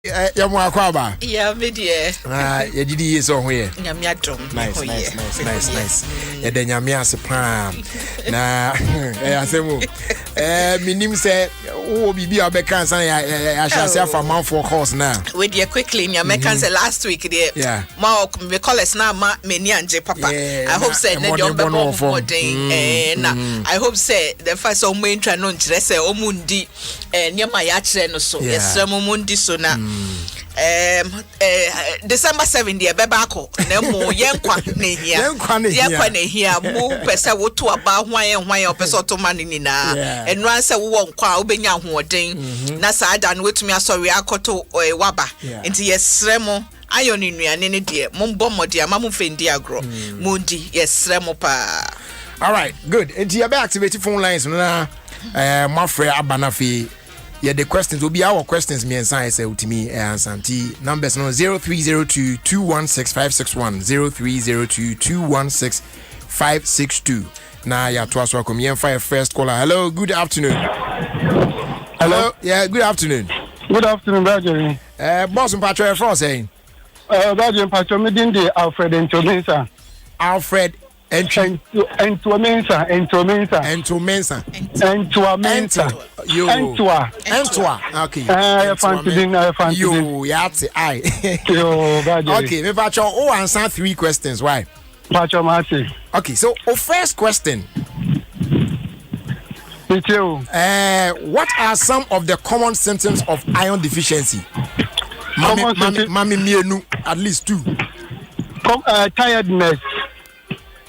Ya mo akwaba. Yeah, media. Ya didi yeso ho ye. Nyame adom. Nice. Ya de nyame ase pa. Na asemu. Minim se wo bibi abeka san ya hase afa manfo course na. We dey quickly nyame kan say last week there. Yeah. Ma me college na ma meni anje papa. I hope say na dey be more den. Na I hope say the first o mo intro no nkire say o mu ndi nyama ya kire no so. Yes, mo mu ndi so na. December 7 the beba ko na mo yenkwa na hia mo pese wo to aba hwan opese otoma ni na enu anse wo nkwa obenya hoɔden na saada no wetumi asɔre akoto waba nti yesremo ayo ni nuane ne de mo mbɔ mɔde ama mo fendi agro mo di yesremo pa. All right, good. Nti ya be activate phone lines na my friend Abanafi. Yeah, the questions will be our questions. Me and science ultimi answer. Numbers no 0302 216 0302 216 562. Now ya to us welcome. Yeah, fire first caller. Hello, good afternoon. Hello. Yeah, good afternoon. Good afternoon, Roger. Boss and Patrick for saying. Roger Patrick, me dindi Alfred Entomensa. Alfred Entomensa. Okay. I fancy. You yati I. Okay, me Patrick. Oh, answer 3 questions. Why? Patrick Marty. Okay, so first question. What are some of the common symptoms of iron deficiency? Mami mienu, at least 2. Tiredness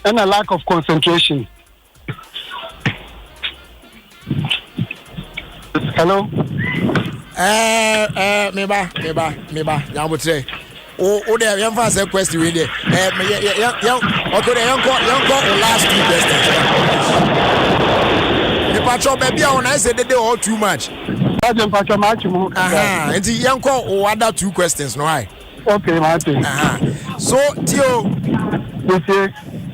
and a lack of concentration. Hello? Meba. Yamutre. Oh, there, young fast question with it. Young last 2 questions. The patrol baby, when I said they all too much. And the young call other 2 questions, no I. Okay, Martin. So, Theo,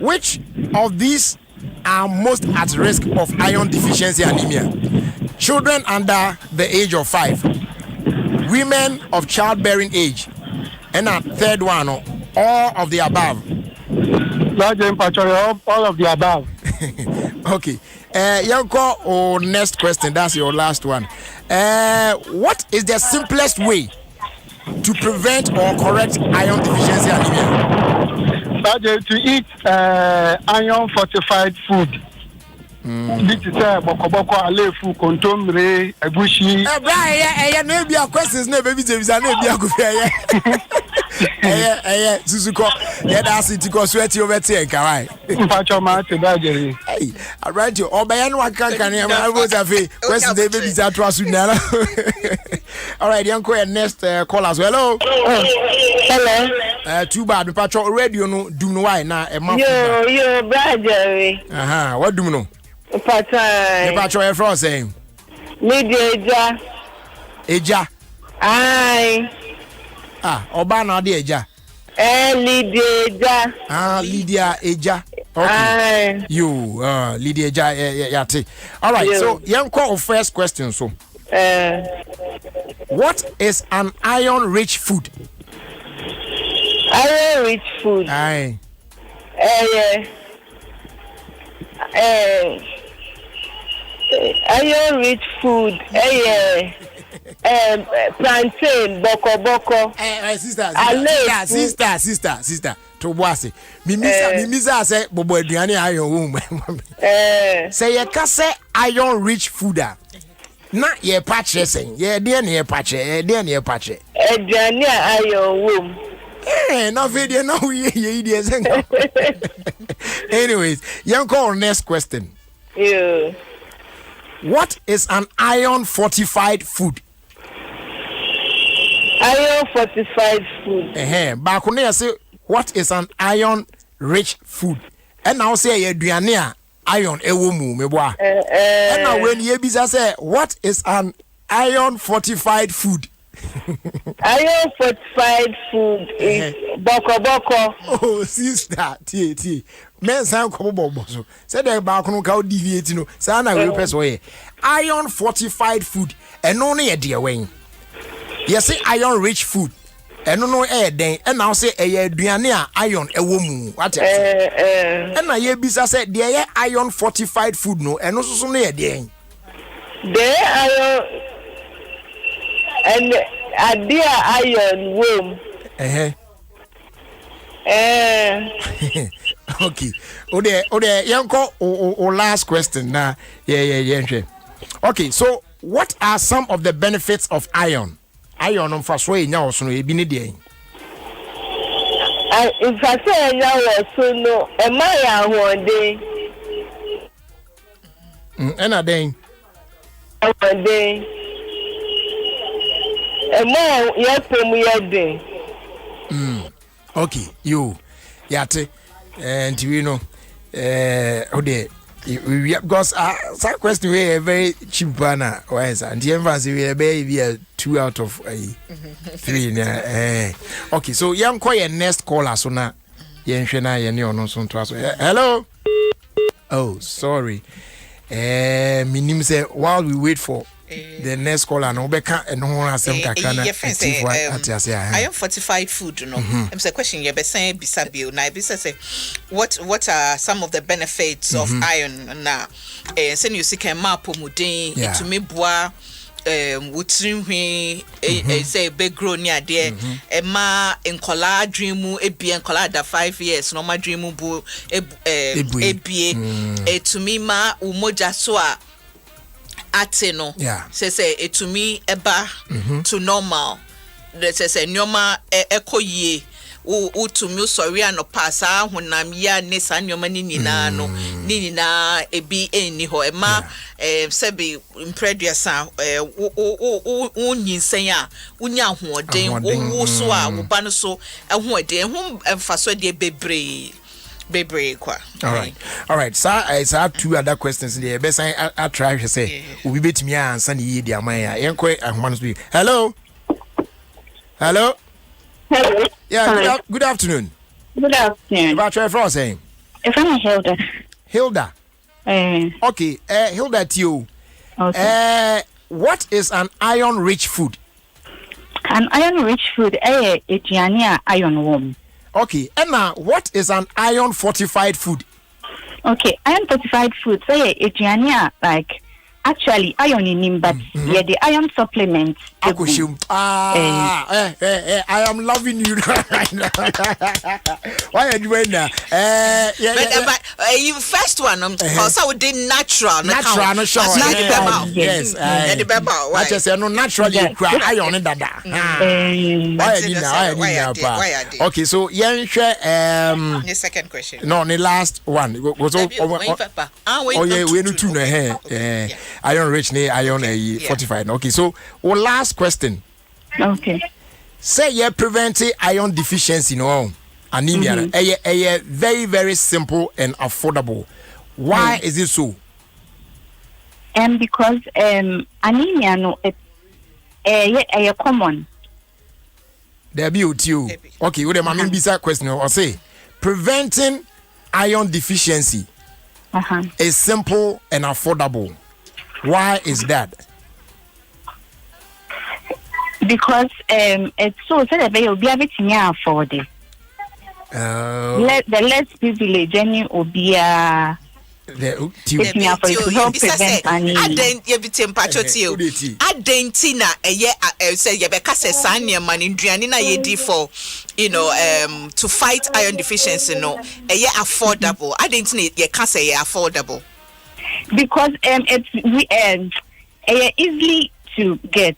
which of these are most at risk of iron deficiency anemia? Children under the age of 5, women of childbearing age, and a third one, all of the above. All of the above. Okay. Yanko, next question. That's your last one. What is the simplest way to prevent or correct iron deficiency anemia? To eat iron fortified food. This is boko alefu kontomre egushi. Maybe your questions never be Suzuko, that's it. Because sweaty over here, Kawai. Hey, I write you. Oh, by one can I was a fee. Question the babies are trusting. All right, Yanko, and next call as well. Hello. Too bad. Patrol radio no do no why now. Yo, brother. What do you know? Patrol from saying. Lydia. Eja. Aye. Obana de Eja. Lydia. Lydia Eja. Okay. You, Lydia Eja, yate. All right, so young call first question. So, what is an iron-rich food? Iron-rich food. Aye. Iron-rich food. Plantain, boko. Sister. To boase. Mimisa say bobo aduane iron womb. Say ye ka say iron rich food a. Na ye patche sen. Ye de na ye patche. Aduane iron womb. Na video na ye dey sen. Anyways, young call next question. Yeah. What is an iron fortified food? Iron fortified food. Back when I say what is an iron rich food? And now say aduane iron ewo mu me boa. And now when you bisa say what is an iron fortified food? Iron fortified food is boko. Oh, sister, tie. Men san ko bobo so. Say the back no ka deviate no. Say na we person iron fortified food. And no na ye de wen. Yes, say iron rich food. Eno no den and now say aduane a iron ewo mu. What you say? And na ye bisa say dey iron fortified food no eno so no ye den. Dey iron and adia iron wom. Okay. Ode yanko o last question na yeah. Okay, so what are some of the benefits of iron? Iron on first way now so e bi ne dey. If I say now so no e ma ya ahode. Ena den. Ahode. E ma ya pom ya den. Okay, you yate and you know ode because some question we very cheap banner why is and the emphasis we be 2 out of 3 okay, so young call next caller so na yen hwe na yen ono so to aso. Hello. Oh, sorry. Minim say while we wait for the next caller no beka eno ho asem kakra na I am fortified food no. I'm say question you be saying bisabio na be say what are some of the benefits of iron na say you see can map omuden to me boa wutrinhwe say be grow near there ma enkola dream mu ebie enkola da 5 years no ma dream mu bu ebie to me ma umoja so a ateno say etumi eba to normal say nyoma ekoyie wo to me sorry an pasa honam ya ne san nyoma ni nyina no ni nyina ebi eni ho ema sebi impreduasa wo nyinsen a unya hoden wo so a wo ba no so hoden ho emfaso de bebre kwa. All right. Sir, I have 2 other questions there. Best I try to say. We bet me and Sunny ye dear Maya. Hello. Hello. Yeah, good afternoon. Good afternoon. About your friend saying? If I'm Hilda. Hilda. Okay, Hilda to you. Okay. What is an iron rich food? An iron rich food it's iron warm. Okay, Emma, what is an iron fortified food? Okay, iron fortified food. So it's like actually iron in him, but the iron supplements. I am loving you right now. Why are you doing that? But you first one, also we did natural. Natural, no show. Yes, I just say no natural. You cry iron in that. Why? Okay, so the second question. No, the last one was oh yeah, we need to iron rich, iron fortified. Okay, so our last question. Okay. Say you prevent iron deficiency, anemia. Very, very simple and affordable. Why is it so? Because anemia no it's common. There be with you. Okay, with the mammy bisa question or say preventing iron deficiency is simple and affordable. Why is that? Because it's so that they will be able to afford it. The less privileged any will be to fight iron deficiency affordable. I didn't need you can't say affordable. Because it's easily to get.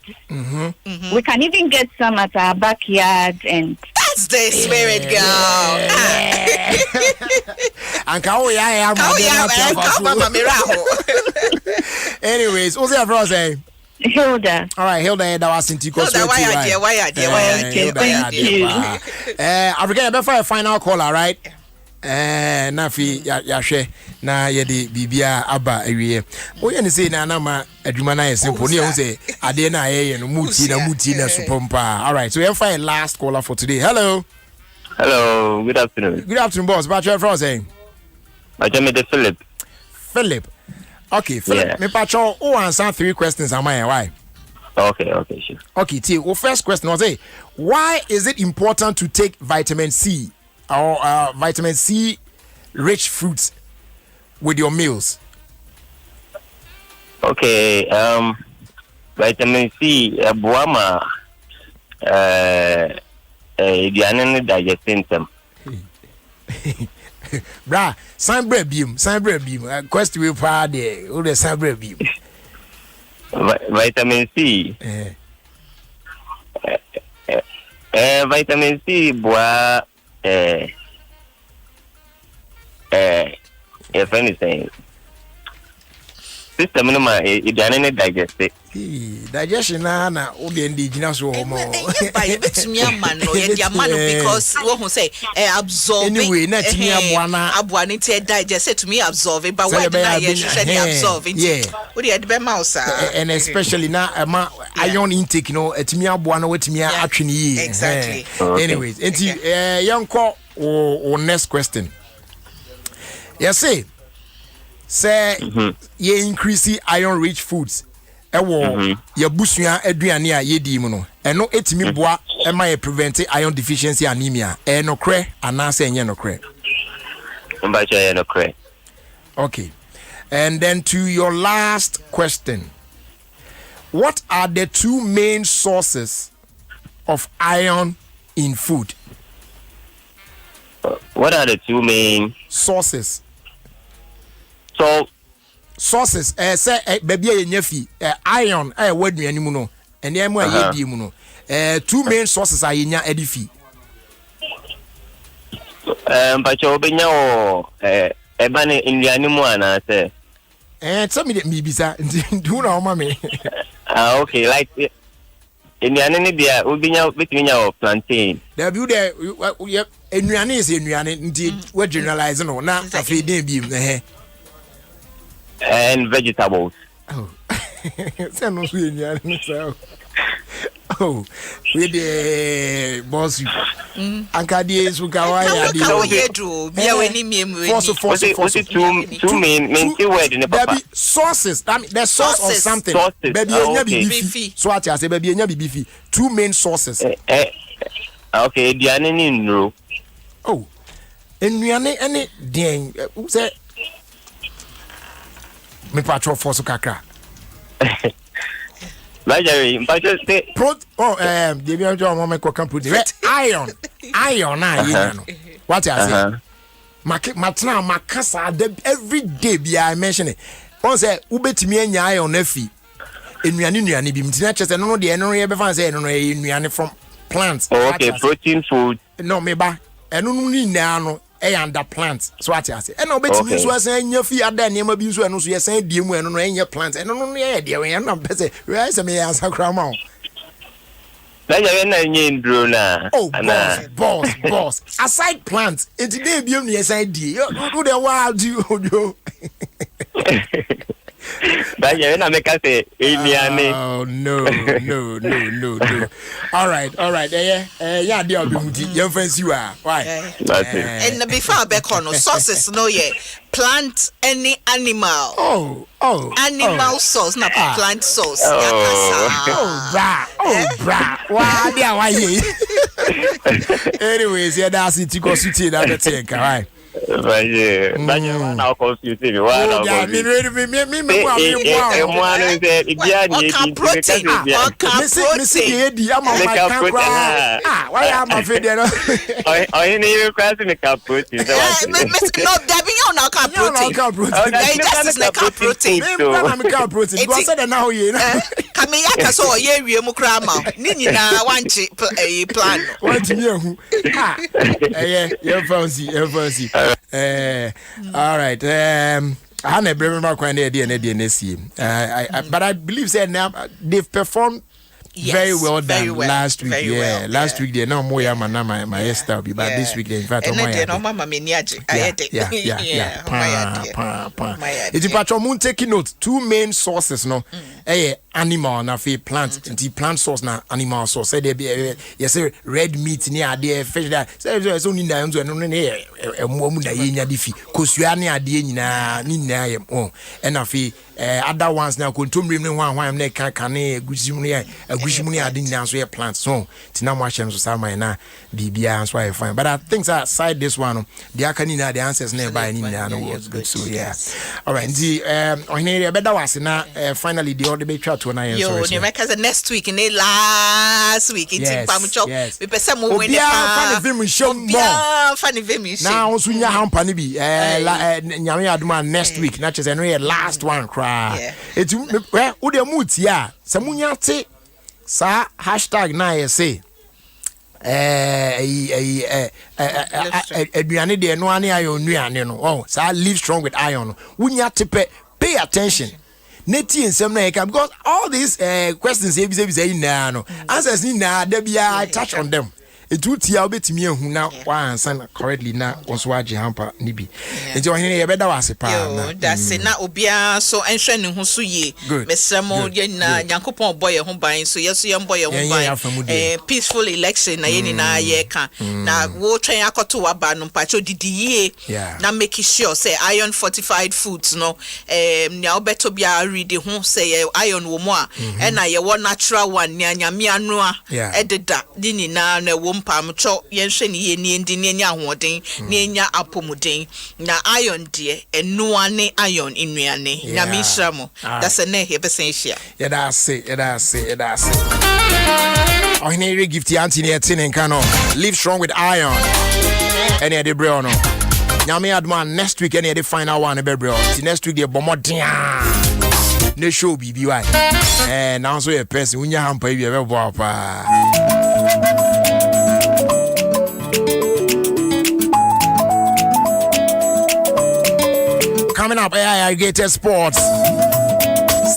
We can even get some at our backyard, and that's the spirit, girl. Anyways, what's your friend saying? Hilda. All right, Hilda, that was in Tico. Why are Thank you. African, before a final caller, right? Nafi yahwe na yede bibia aba awie oye ne say na ma adwuma na simple ne say ade na aye no muti na supompa. All right, so we have a last caller for today. Hello, good afternoon, boss. But your friend saying my name is Philip. Okay, Philip, me pacho o answer 3 questions am I why Okay, sure. Okay, T. Well, first question was, why is it important to take vitamin C or vitamin C rich fruits with your meals? Okay, vitamin C, buama, digesting them. Bra, sign bread beam. Question we proud there. Who the sign bread beam? Vitamin C. Vitamin C, bois, if anything. System no ma digested. Digestion na odi indigenous wo mo. By betumi ama no ye dia ma no because wo hu say absorb anyway na timi aboa ne te digest to me absorb but why na ye should absorb it. Wo dey de be mouse and especially na iron intake no etimi aboa na watimi atwe ne yi. Exactly. Anyways, enti yanko o next question. Yes say ye increase iron rich foods ewo ye busua aduane a ye di mu no eno etimi boa e ma ye prevent iron deficiency anemia no kre anase enye no kre. Mbacha no kre. Okay, and then to your last question, what are the two main sources of iron in food? What are the two main sources? So sources say baby yenyafi iron waduane mu no ene am ayedi mu no two main sources are yenya edifi bacha obenya o eba ne indiane mu ana say tell me me bisa do na o ma me okay like indiane ne dia obenya betiminya o plantain there be there enuane is enuane ndi we generalize no na afi den bi and vegetables. Oh, oh, with the boss. Ankadi is Ukawaya. Two main word in the sources. I mean, the source of something. Baby, beefy. So I say, baby, beefy. Two main sources. Okay, Diane. Oh, and we are any dang. Who said? Me patrol for kakra. Majari, but just say the young woman can put iron na you know. What I say? Matna makasa every day be I mention it. On say ubetimi anya iron afi. Enuane bi mtina chese no de eno ye be fan say eno enuane from plants. Okay, protein food. No me ba. Eno no ni na no under plants so what I say and obetimi so asan nya fi ada niam bi so eno so yesan die mu eno no enya plants eno no ye de we na pese we say me answer krama na ya na nya ndro na boss aside plants it dey bi am yesan die do the wild you Oh no. All right. Yeah, they are beauty. Young friends, you are. Why? And before back on sources, no, yeah. Plant any animal. Animal source, not plant source. Bra. Why? Anyways, yeah, that's it. You go sit in that take, all right. Now confused me. All right. I never remember when they did but I believe that now they've performed very well last week. Last week they know more my style, but this week they in fact it's about taking notes. Two main sources, no. animal na fe plant nti plant source na animal source say there be yes red meat ni ade fish that say so ni na nzo no ne emu na ye nya de fi kosua ne ade nyina ni na ye na fe other ones na kontomrem ne hwan na kan ne agushim ne ade nyina so ye plant so tina mo ahyem so sama na bibia so I fine but I think that side this one the akani na the answers na by ni na no was good so yeah all right the ohine beda wase na finally the order be twa to na yen so yo ne next week in last week in pamcho we pese mo win fa vim show more fa vim show na onso nya hampa ne bi nyame aduma next week na chese no last one cry etu wo de muti a se munya te sa hashtag na ye say aduane de no ane ayo nuane no sa live strong with iron wunya tepe pay attention neti ensem na eka because all these questions say na no answers ni na da bia touch on them etutia obetimi ehu na wa answer correctly na onso age hampa ni bi enti ohene ye beda wase pa na da se na obia so enhwe ne ho so ye mesremo ye na yankopon boye ho ban so yeso ye boye ho ban peaceful election na ye ni na ye ka na wo twen akoto wa ba no mpacho didi ye na make sure say iron fortified foods no nya obeto bia read ho say iron wo mo a e na ye wo natural one nya nyame anu a ededa di ni na wo mpamcho yenhwe ni ye ni ndi ni nya ahoden ni nya apomuden na iron de enuane iron inuane nya mishramo that's a ne he besen hia yeah that's it oh he gift auntie ne tin nka no live strong with iron any de bro no nya me adman next week any the final one be bro next week the bomodin ne show bibi why now so a person unya hampa bi be bo pa coming up, Alligator Sports.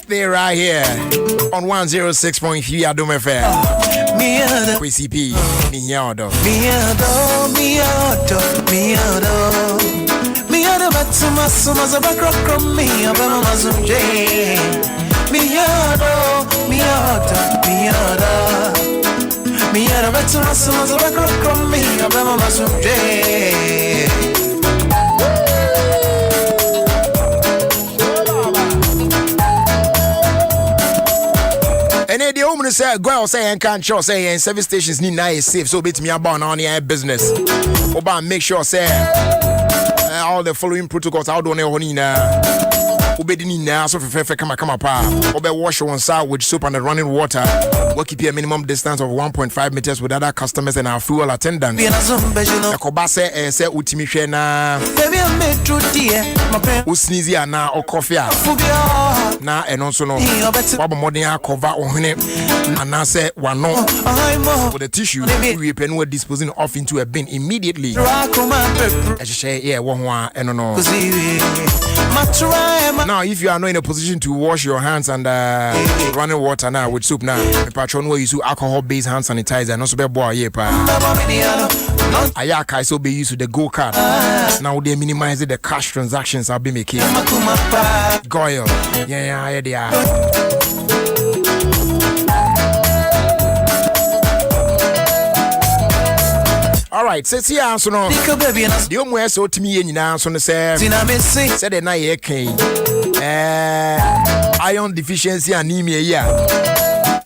Stay right here on 106.3 Adom FM. Quisi P. Miado. Batsuma suma za bakro mi abama mazunje. Miado batsuma suma za bakro mi abama mazunje. And the woman say, girl say and can't sure say and service stations need nice safe so bit me about on the business. Oba make sure say all the following protocols out on the Obedini na so fefe kama pa. Obe wash one side with soap and running water. We keep a minimum distance of 1.5 meters with other customers and our fuel attendants. Yakoba say utimi hwe na usnizi ana o coffee na eno so no wabo modern cover ohene ana say wano with the tissue we pen we disposing off into a bin immediately. Yeah, wo ho eno no. Now, if you are not in a position to wash your hands and running water now with soap now, the patron will use alcohol-based hand sanitizer and also be boy Ayaka so be used to the go card. Now they minimize the cash transactions I'll be making. Goyle, yeah, they are. All right, says here so no. The omwe so timi nyina so no say. Said the na ye kan. Iron deficiency anemia here.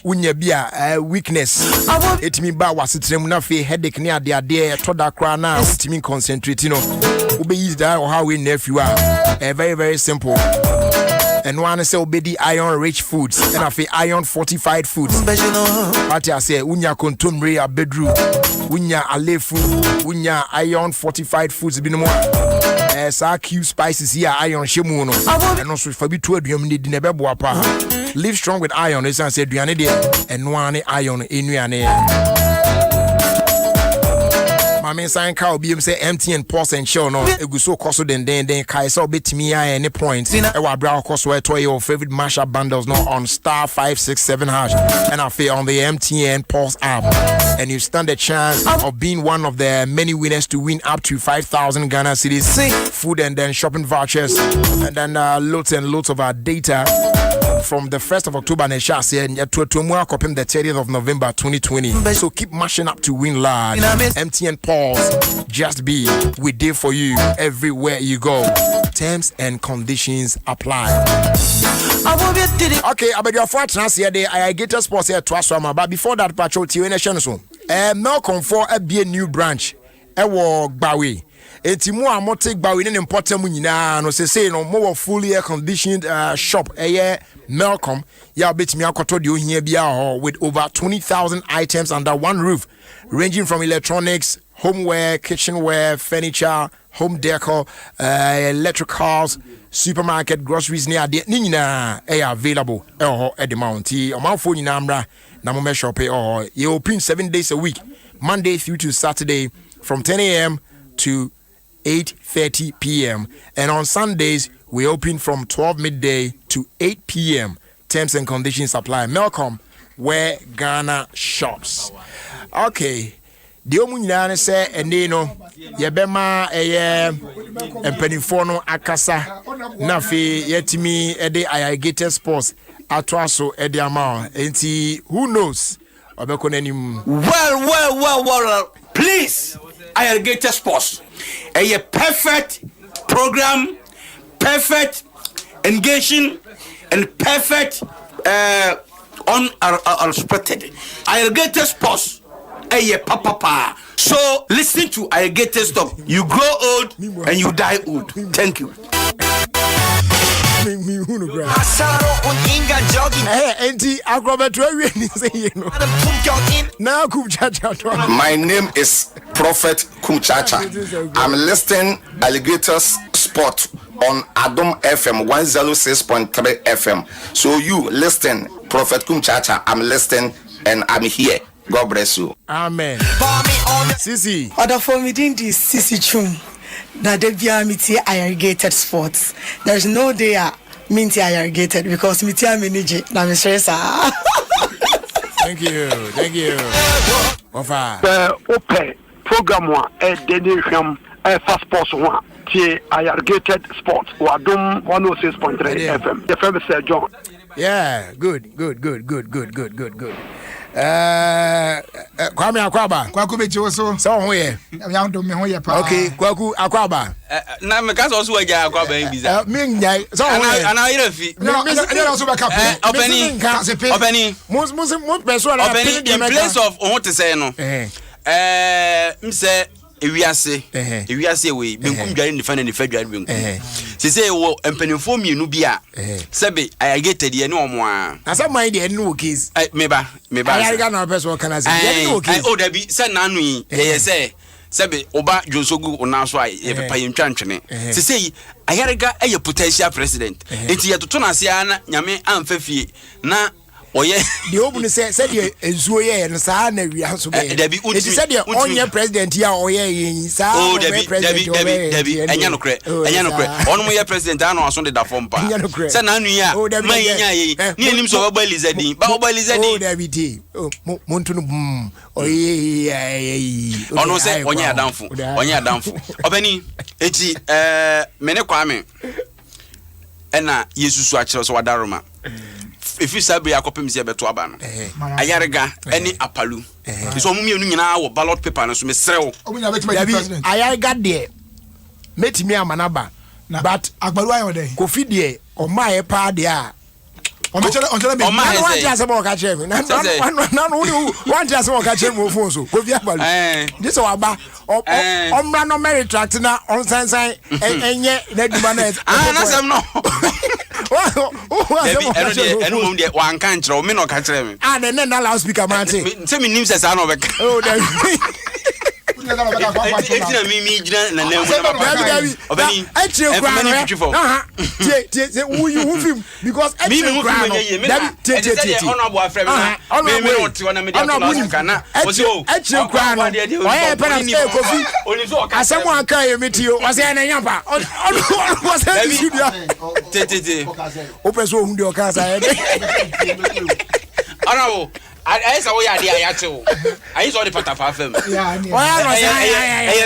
Unya bia weakness. Etimi ba wasetrem na fe headache ne ade toda kra na etimi concentrate no. Ube use that or how we nephew are. Very very simple. And one say obedi iron rich foods and afi iron fortified foods. What I say unya kontomre abedru unya alefu unya iron fortified foods bi no sa cube spices here iron shemu no and also for bi to aduam ni di na bebo apa. Live strong with iron is say aduane de enwane iron enuane. Mame sign cow be say empty and pause and show no eguso koso den kai so betimi any point e wa bra koso to your favorite mashup bundles no on *567# and I feel on the MTN Pulse app and you stand a chance of being one of the many winners to win up to 5,000 Ghana cedis food and then shopping vouchers and then loads and loads of our data from the 1st of October and to the 30th of November 2020. So keep mashing up to win large. MTN Pulse, just be, we did for you everywhere you go. Terms and conditions apply. Okay, about your fortune here, I get a sports here to us, but before that, patrol to Melcom for a new branch. Ewo Gbawe. Eti mo amote Gbawe ne importer mu nyina no say no more fully air conditioned shop Melcom ya betimi akoto de ohia bia ho with over 20,000 items under one roof, ranging from electronics, homeware, kitchenware, furniture, home decor, electricals, supermarket, groceries near de nyina available at the mountain. Amount nyina amra na mo me shop you open 7 days a week, Monday through to Saturday from 10 a.m. to 8:30 p.m. and on Sundays we open from 12 midday to 8 p.m. Terms and conditions apply. Melcom, where Ghana shops. Okay. The omunyana say endino yebema empanifo no akasa nafi yetimi ede Ayargated Sports atwaso ede ama enti who knows obeko nanim. Well, please, Ayargated Sports, a perfect program, perfect engaging, and perfect unexpected. Ayargated Sports. Papa. So listen to Ayargated Stop. You grow old and you die old. Thank you. My name is Prophet Kumchacha. I'm listing Alligators Sport on Adom FM 106.3 FM. So you listen, Prophet Kumchacha. I'm listening and I'm here. God bless you. Amen. Sisi. Other for me didn't this Sisi Chum. That they be Ayargated Sports. There's no day minty Ayargated because me tia manage na me stress. Thank you. Ofa. Open program one Denisham Fast Sports one. Ayargated Sports. Wadum 106.3 FM. The famous John. Yeah, good. Kwame Akwaba. Kwaku bechi so. So ho ye. Yando me ho ye pa. Okay, Kwaku Akwaba. Na me ka so so aja Akwaba en biza. Me nyai. So ho ye. Ana ire fi. No, so be cap. Openi. Mo person na in place of on to say no. Mse ewiase we benkum dware ni fa na ni fa dware benkum se say wo empanifo mienu bia sebe Ayargated ye ne omo a asaman de no case meba Ayarga na person kana say no case o da bi se nanu yi ye say sebe oba jonsogu onaso a ye pepa ye ntwantwene se say Ayarga eye potential president enti ye toto na se ana nyame amfafie na oye the open say the enzuo ye no sa na wi aso be it said the onye president ya oye yin sa Debbie enya no kre onu mo ye president ana aso de da form pa say na anu ya ma yin ye ni enim so ba Elizadin Debbie mo ntunu oye onu say onye adamfo obani eti me ne Kwame ena yesusu a kire so wadaroma if you sabi akopem se beto aba no Ayarga any apalu so mu mienu nyina wo ballot paper no so me serew Ayarga de metimi amanaba but agbalu ayo de Kofi de o mae pa de a o me chere me o mae want ya se bo ka chere me na no want ya se bo ka chere me phone so Kofi agbalu this o aba o mra no merit tract na on sansan enye na duba na na sem no enu mum de wan kan kire o me no ka kire me na loudspeaker man say me nim say sa no be oh there etina mi gina na na mu obani actually who film because actually honorable afre me me want to na me dey kana o se o actually oya pena say Kofi asem aka ye metio o se na nyamba o se studio opeso hu de o ka sa honorable I saw ya dia ya chew. I saw the patafa fam. Yeah.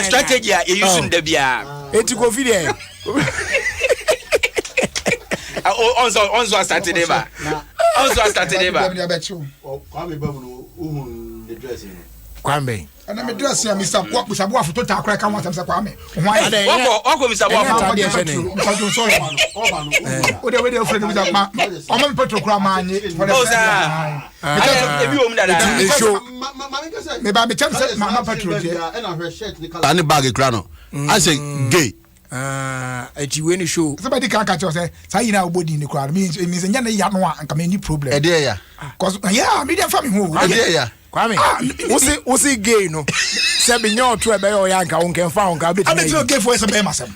Strategy you using the bia. Eti Kofi there. on so started eba. On so started eba. Kwame babu uhun the dressing. Kwame. And I'm dressing Mr. Boafu to talk like I want to say Kwame. Why? Wako Mr. Boafu. Sorry, man. Oh, the way they friend with that man. I'm Petro Kraman. Oh, sir. Maybe I'm a chance. Mama Petro. And the bag grano. I say gay. At you any show. Somebody can't catch us. Say you know body in the crowd means it means any young one and come any problem. A day, Cause yeah, medium family who. A day, Kwame, what's it gay no? Seven your to a bay or yanka on can found. I bet you gay for some myself.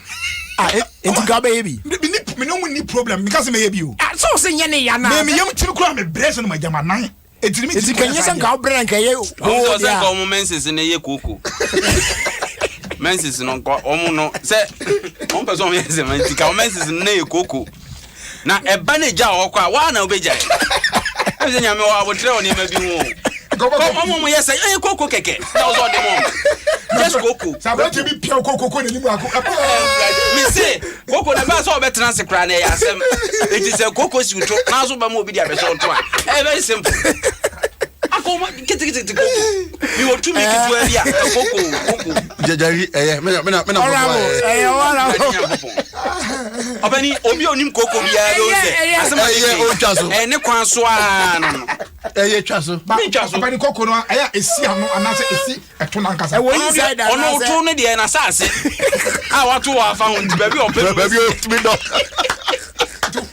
Into car baby. Me no need problem because maybe you. So sing any yana. Me young to cry me breast on my jama nine. It's me. Can you send out brand? Oh, that's menses in a year cuckoo. Menses no no say one person yes menses in a cuckoo. Now a banija or one obeja. I think I will tell you maybe. Come yes, I cocoa cake. That was all the moment. Just cocoa. Somebody to be pure cocoa. Me say, cocoa never saw better than Secrane. It is a cocoa you took. Now, so by movie, very simple. Get you want to make it to a Obani obi onim koko bia do se asema o twaso ne kwan so a twaso obani koko no aya esi ano anase esi eto na nkasa ono to ne de na sase a wato wa fa ho baby ope baby otimi do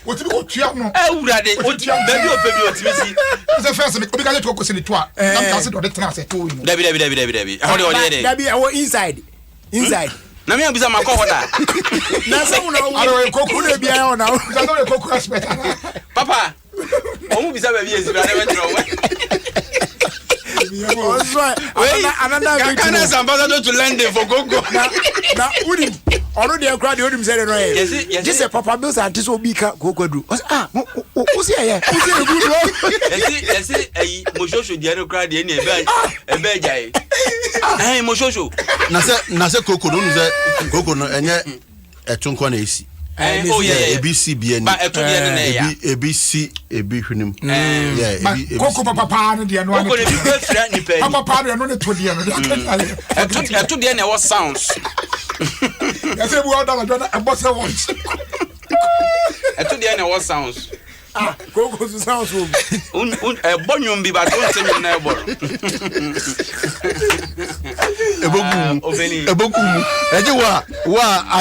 otimi ko tua no urade baby ope bi otimi si the first me obi ka to koko se ni to a na nkasa do de tena se to you dabi how dey dabi awo inside na me abisa makọ da na se mu na wo koko na bia ya na wo na no koko aspect papa o mu bisa ba bi ezi ba na we tro another Ghana's ambassador to London for Gogo. Now, Udim, already a crowd, Udim said, yes, this is Papa Bills and this will be Gogo. Who's here? Yes, a Mosho, the other crowd, any bed. Hey, Mosho. Nasa Coco, Coco, and yet a Chunkwan AC. Oh yeah, ABC bien. But ABC yeah. Coco Papa and the one. Papa Papa and only 20 years. I took the end what sounds. I said we all done a boss once. I took the end what sounds. Coco sounds a bonium be but don't send your neighbor. A book.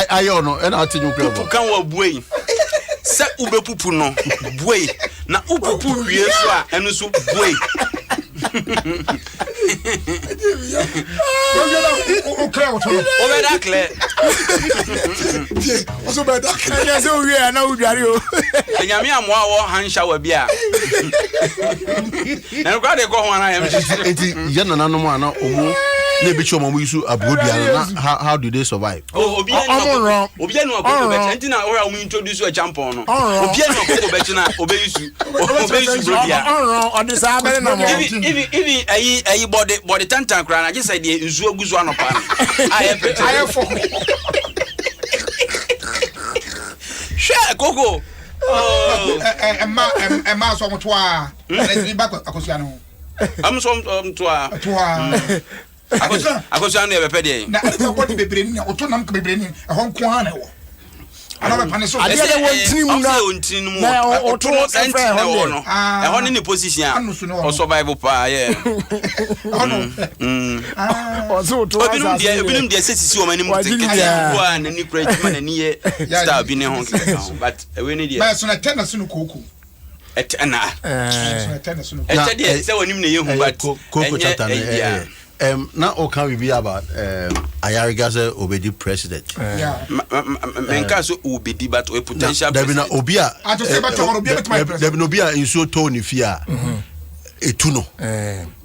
I know, and I'll tell you, can walk way. Set Ube Pupu no, way. Now Upu, yes, and so way. Over that clear. Also, better. So we are now, Dario. And Yamia Moa hand shower beer. And got a go on. I am Yanana, maybe show my wish how do they survive? Oh, Obiano, Argentina, or I will introduce you a jump on. Obiano, Betina, obey you. On this even body tantan crown. I just said the Zuan of I have share Coco. Oh, and Mass on tour. Let's be back at Acosiano. I'm some to I was on the pedi. Now, what be bringing or to not be bringing a Hong Kong. I don't know if I want in the position or survival power. Yeah. Also, to the city, so many more and any great man and ye start being a Hong Kong. But we need a tennis in Coco. At tennis, so when you but Coco Chatan. Now, all can we be about Ayariga's Obedi president? Yeah, Menkaso Obedi, but a potential. There be no Obia. I just say about there be no Bia in so Tony Fia. A tuno.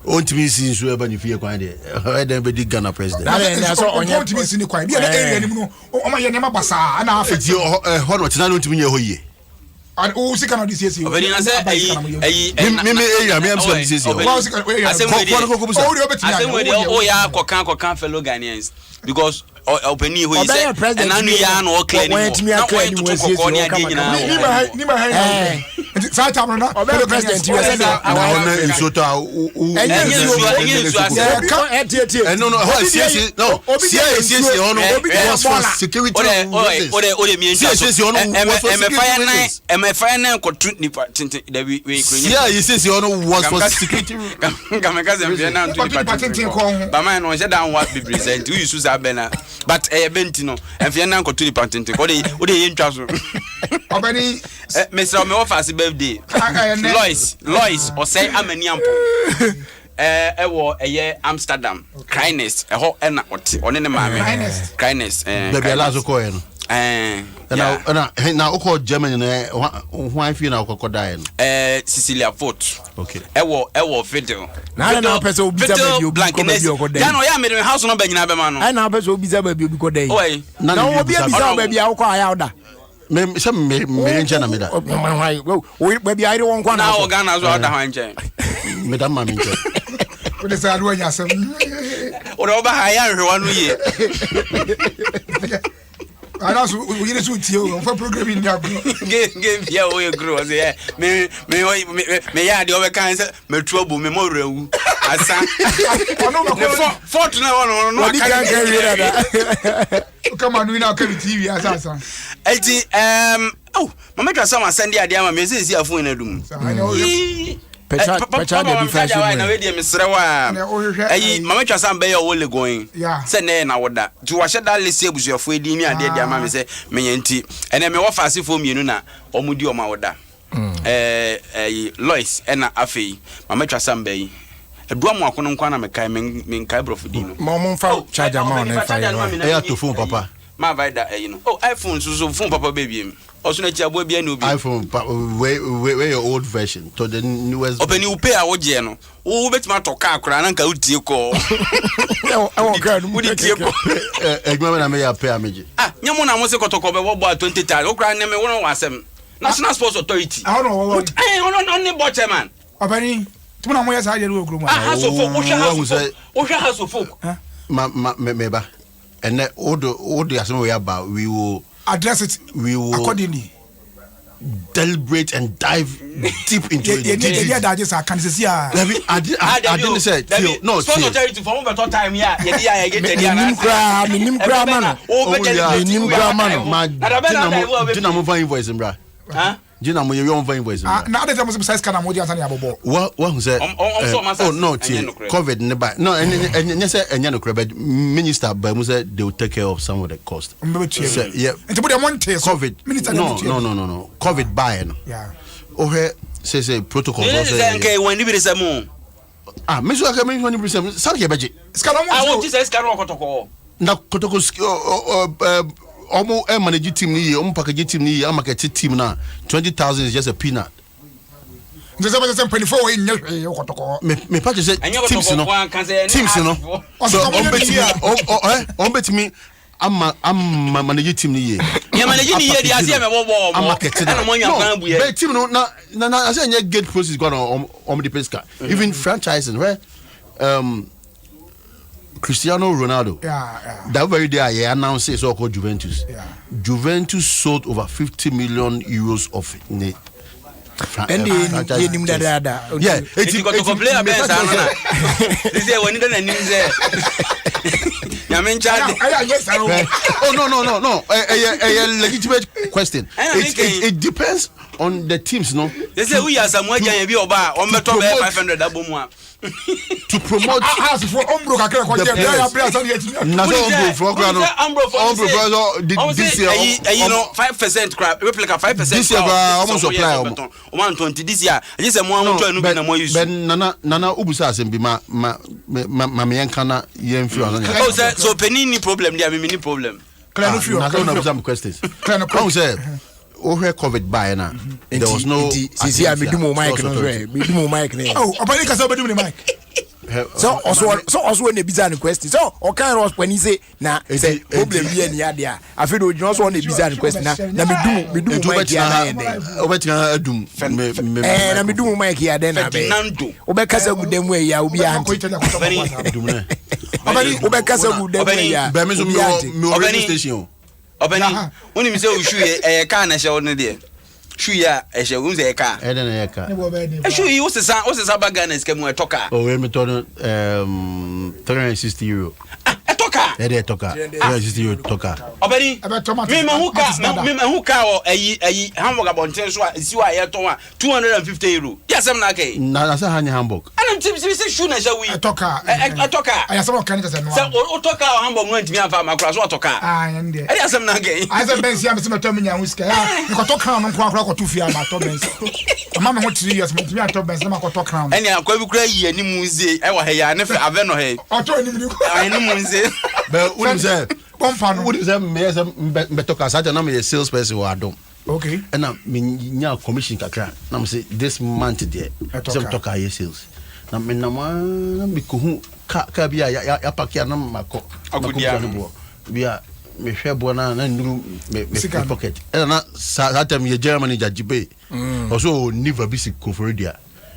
On to me since we have been fear quite a then be Ghana president. That's all on your to me in the quiet. Be anymore. Oh, my Yanama Basa, and half it's your honor to not to me. And oh, she cannot this year. But I say, oh, yeah, Kokan fellow Ghanaians because openi ho ise and anu ya na o clear ni na we to kokko ni ade nyina ni ma hai sa ta na the president you said na insota no security MFN ko ni da we was for security kamekaze mfena ba man no dan wa be present we use that bena but benti no mfena ko to ni patente ko de ye ntwa so obani Mr. me offer birthday Lois or say amaniampo ewo eye Amsterdam kindness eho na one ne maame kindness baby alazo ko en na uko Germany na who feel na uko die no Cecilia Vogt okay ewo fiddle na person obiza baby obi ko die ya no ya me house no ba nyina be ma no na person obiza baby obi ko die oi na obi obiza baby akọ aya oda me nche na me da baby I don't want na o Ghana zo oda han nche me da ma me nche o de sa adu anya sem o do ba ha ya hwewa no ye ana so o yire so tie o for program ni agro game ya o ye grow say me ya de o be kan say me tu obu me mo rewu asa ono ma ko fort na no kan da come on we now come TV asa enti mama twa sama send dia dia ma me say afun na dum Pecha de difference na we dey misrewa ayi mama twa sam be your wole going say na woda ti wa hye da lesi abusuafo edi ni ade dia ma me say me yanti ene me wo faase fo mienu na omudi o ma woda Lois ena afei mama twa sam be yi edua mo akono nkwa na me kai me kai brofudi no mo fa charger ma na fa ya to phone papa ma vaida no iPhone so phone papa baby also na chiabo bia na obi iPhone where your old version to the newest open you pay awo je no wo betima to car kra na nka utie ko car mu di tie ko egma na me ya pay ameje nyamo na mo se kotoko be wo bo 20,000 o kra na me won wasem National Sports Authority no ni boche man obani tuna mo ya sa je ru ogro mo so fo o sha ha so fo me ba and all the asem we about we will address it accordingly deliberate and dive deep into it. Yeah, that is a candidacy. I didn't say no. Sports Authority for one better time. Yeah, minim gra man. Dina move invoice, bra. Huh? Dina mo your invoice. Na ade tamo size kana mo di answer abobo. What who say? Oh no, COVID never. No, and say enya no but minister by mu say they will take care of some of the cost. Yeah. Into the monte COVID. No. COVID buy no. Yeah. Oh say protocol. Okay, when you be the same. Me so aka me when you be the same. Sorry budget. I want to say scan protocol. Na protocol omo manage team ni omo package team ni am market team na 20,000 is just a peanut. There's a 24 in me patch say teams no so on bet me am manage team ni ye manage ni ye dia say me wo am market na mo nya plan bu ye bet team no na I say any gate process go on the pesca even franchising where Cristiano Ronaldo. That very day I announced it's all called Juventus. Juventus sold over 50 million euros of it. Yeah, it's got to complain about that. They say when you don't no. A legitimate question. It depends on the teams, no. They say we are someone can be oba on better 500 abomwa. To promote as for Umbro kakra kwa this year you know 5% crap replica 5% this year almost supply 120 this year I just say mo to enu bi na mo use ben nana ubusa asem bi ma me yanka na yemfi on na so penini problem dia me ni problem clear no few na some questions come say over COVID by now. There was no. See, I do more mic. Oh, apparently, because I do the mic. So also when the bizarre question. So okay, Ross when he say na say problem be any idea. I feel we just want the bizarre question na me do mic here na. Obetina adum. Na me do mic here then na be. Obekasa gudem we ya obi anti. Obani ubekasa good dem ya. Be me so me radio station. Obani, woni mi say o shoe e car na she won dey. Shoe ya e she won say e car. E dey na e car. E shoe yi o se sa baga na skemu e toka. Oh, we me turn 360 euro. Toka. E dey toka. 360 euro toka. Obani, me hu car o ayi hamburger bonten so si wa ye ton 250 euro. Yes am na kai. Na say hanya hamburg. Anam tibi say shoe na she wi. Toka. Toka. Aya some kan just no. Say o toka o hamburg no ntimi afa makura so toka. Ah, ndie. E yes am na kai. Aya say ben si am se meto menya huska. Ya, ko toka no nkwa ko to fia ma to ben. Ama me ho 3 years me ntimi ato ben se ma ko toka no. Eni akwa bi kura yi ani mu nze e wa he ya ne fe ave no he. Oto ani mi ko. Ani mu nze. But what is that? Compano. What is that? Me say toka sa na me a sales person wa adom. Okay. And now me nya commission kakra. Na me say this month there. Some toka ye sales. Na me na me ko hu ka bia ya pakia na mako. Akudia. Bia me hwe bo na nduru me pocket. And na sa time ye Germany jajibe. Also never be sick conferdia.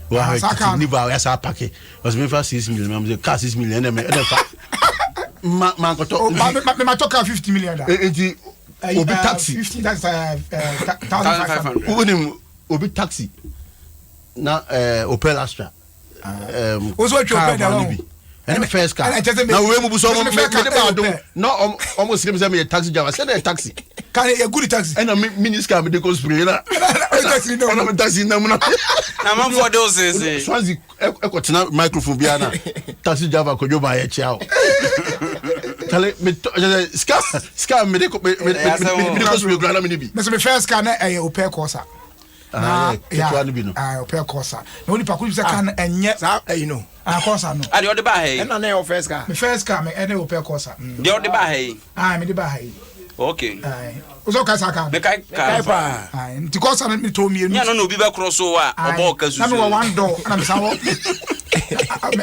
Wa never ya sa packet. Was me for 6 million. Me say 6 million me man ko to me toka 50 million da. Obi taxi 50 that's 1,500. Unim obi taxi na Opel Astra. Also what you Opel da. And first car. Now we move so me ba no almost say me taxi driver. Say na taxi. Can a good taxi. And minister me dey go spray na. Taxi no. Na taxi na na. Na man for those say. Swazi e ko tina microphone bia na. Taxi driver ko joba ye chia o. Kale me ska me dey ko me go spray grana me bi. Me so me first car na e Opel Corsa. Na ketwa no bi no. Opel Corsa. Na only pa ku bisa kan enye you know. Corsa no. Ade o de ba he. E na na your first car. Me first car me e na Opel Corsa. De o de ba he. Me de ba he. Okay. Uzo ka saka. Me kai pa. Nti Corsa na me to mi enu. Ya no obi be cross o wa obo ka susu. Na me wa one door na me sawo.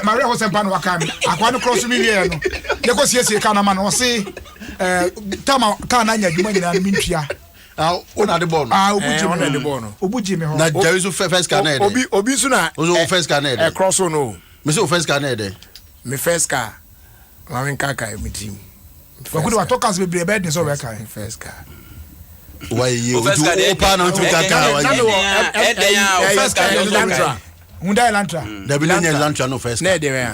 Maria ho sempa no waka me. Akwa no cross mi wie no. De ko siesie ka na ma no se tama ka na nya dwuma nyina mi ntua. Ona de bono. Ona de bono. Obuji me ho. Na Jeriso first car na e. Obi so na. Ozo first car na e. E cross no. Me say first car na e. Me first car. Ma wen kaka me team. Wa kudu wa tokas be bre bed so we car. First car. Why you open on to kaka? First car Elantra. Hyundai Elantra. There be no Elantra no first car. Na de we.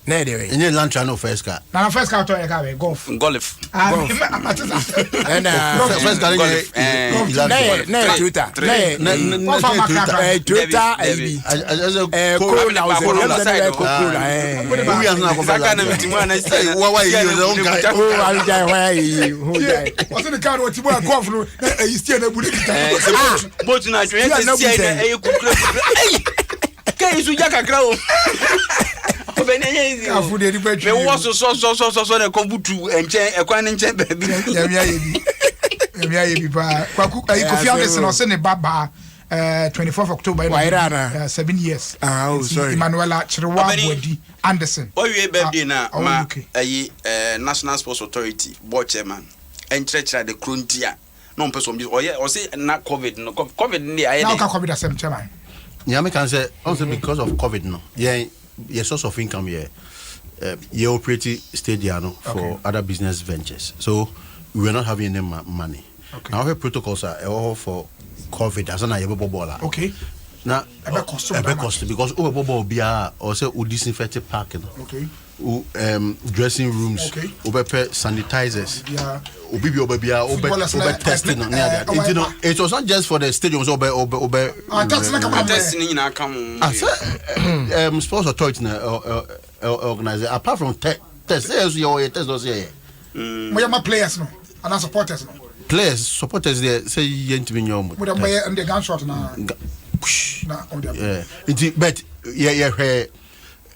Na de we. Any Elantra no first car. Na first car to e car Golf. And first car na Toyota. Na Toyota AB. Corolla Saka na mitimu ana say why you don't guy. Oh, I die why you. What's in the car what you want golf no e still na buli kita. Boat na twe say na e kukura. Kai su jaka krawo. Afu de di petri. Me wo so na kombutu enche ekwan nche baabi. Ya mi ayebi pa. Kwaku Kofi Anderson o se ne baba 24th October 7 years. Oh sorry. Emmanuela Chirewa Bodi Anderson. O wie birthday na ma ayi National Sports Authority board chairman. Enchrecha de Krontia. No person bi o say na COVID no COVID ni aye. Now ka COVID asem chairman. Yeah, me can say also because of COVID no. Yeah, your source of income here. You operate stadium for other business ventures. So we were not having any money. Okay. Now our protocols are for COVID as an ayebo. Okay. Now cost because over bobo bia or say we disinfect parking. Okay. Dressing rooms, okay. Sanitizers, testing. It was not just for the stadiums. Sports authority organizer. Apart from test, your test was here. My players no, and supporters no. Players, supporters, they say you ain't been your. With the gunshot now. Yeah, but yeah.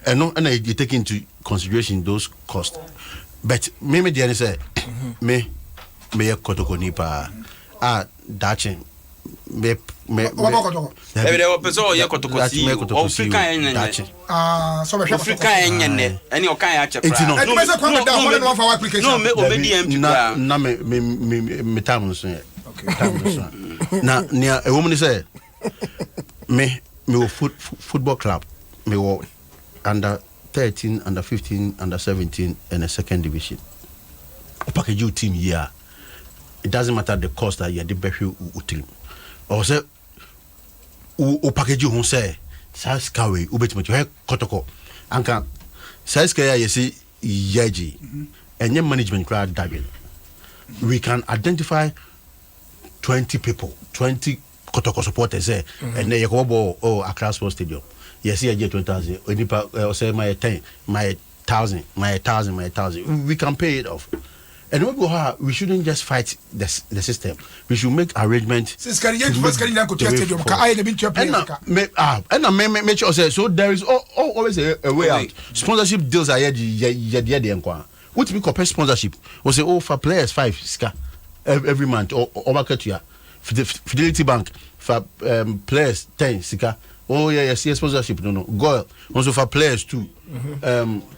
And you take into consideration those costs. But me the say me kotoko nipa daching me every person ye kotoko si Africa enyen so be Africa enyen any o kan ya chepra no me obedi na me time so na nia e woman say me football club me wo under 13, under 15, under 17, and a second division. Package your team here. It doesn't matter the cost that you the best team. Or say, o package you say, size carry, ubet you have Kotoko. Anka, size carry, you see, Yaji, and your management crowd dabbing. We can identify 20 people, 20 Kotoko supporters there, and then you go Accra Sports Stadium. Yes, I get 20,000. Or say my 10, my 1,000. We can pay it off. And we shouldn't just fight the system. We should make arrangements. And make sure so there is always a way out. Sponsorship deals are what we compare sponsorship? We say for players 5 ska every month or market year. Fidelity Bank for players 10 ska. Oh yeah, sponsorship no. Goal also for players too.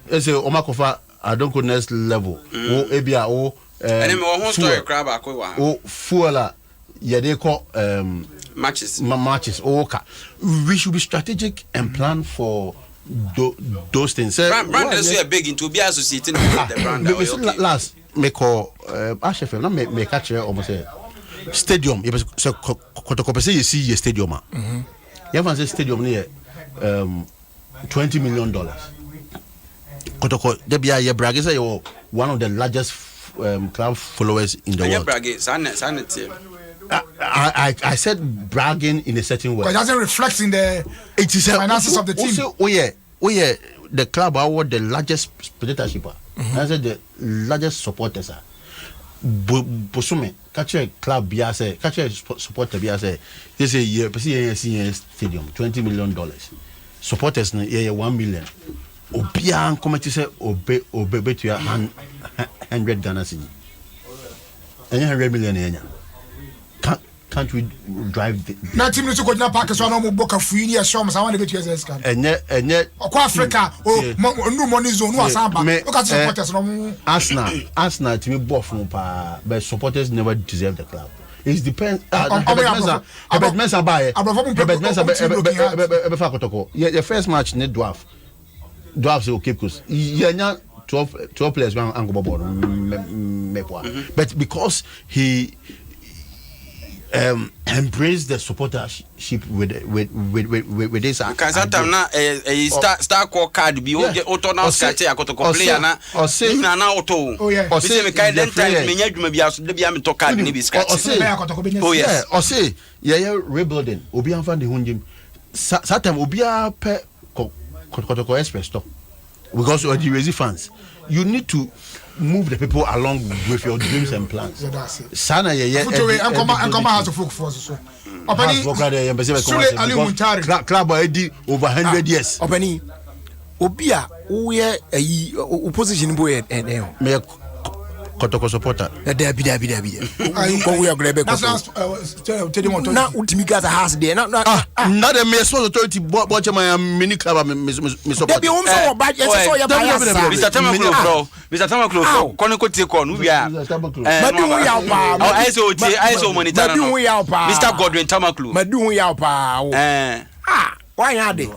Let's say Omakofa I don't go next level. Oh ebia and then my story crab akwa. Oh fuela yeah they call matches. Okay. We should be strategic and plan for those things. Brand is so big into be associated with the brand. Last me call HFM na me catch almost stadium. You say Kotoko say you see a stadium. You have a stadium near $20 million. Kotoko, Debia Yebrag is one of the largest club followers in the world. I said bragging in a certain way. But it doesn't reflect in the finances of the team. Oh yeah, the club are the largest spectatorship. I said the largest supporters are. Bosume, catch a club biase, catch a supporter biase. They say yeah, stadium, $20 million. Supporters yeah, 1 million. Obian committee say obey to your 100 Ghana cedi. And 100 million yen. Can't we drive the na team to go na park so na mo boka free ni show I want to get you as can. And Africa no money zone no asamba. Look at supporters no Arsenal to me both but supporters never deserve the club. It depends. The first match ne dwarf say okay cuz yenya 12 players one ango bobo but because he embrace the supportership with this. Because that time na star core card be o auto now start akotoko player na na auto. Oh yeah. O say me kai den time me nya dwuma bia so de bia me to card ni bi scratch. Oh yes. O say yeah rebuilding. Obi anfa de hunjim. That time obi a pe Kotoko Express stop. Because of the Rezi fans, you need to move the people along with your dreams and plans. Sana come has to focus so. Opani Sule Ali Muntari club already over 100 years. Opani Obia we opposition boy me Kotoko supporter. Dabi. Ko we agree ko. Na ultimi gaza house there. Na the Meso authority watch my mini club me support. Dabi o so ba je so ya ba ya. Mr. Tamaklo kono ko tie ko no wi a. Madu ya pa. I so monitor. Madu ya pa. Mr. Godwin Tamaklo. Madu ya pa. Why ya dey?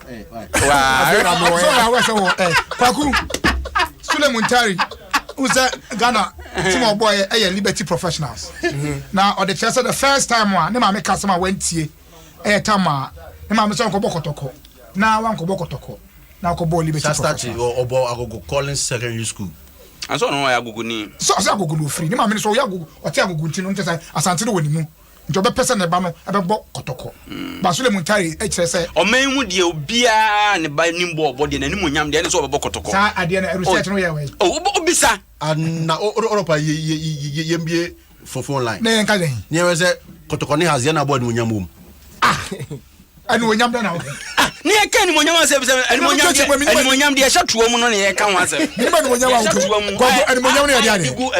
Kwaku Sule Muntari Uza Ghana team of boy Liberty Professionals. Now or the first time one ne ma make customer went tie tama ne ma me so ko bokotoko. Now one ko bokotoko. Now ko bo Liberty Professionals. Obo agogo Collins Secondary School. And so no ya agogo ni. So agogo no free. Ne ma me so ya agogo o ti agogo ntino ntesa asante no wani mu. Njobe person ne ba no ebebo kotoko. Ba Sule Muntari kire say o man hu de obia ne ba nimbo obode na nimonyam de ne so obebo kotoko. Sa ade na research no ya we. Oh obisa na Europa yembie for phone line. Ne nka den. Ne we say kotoko ne has na board munyam mum. Anu wonyam da na. Ne e kan munyam asem animonyam de e hatuo mu no ne e kan ho asem. Ne ba munyam wa ko animonyam ne ya de. Digu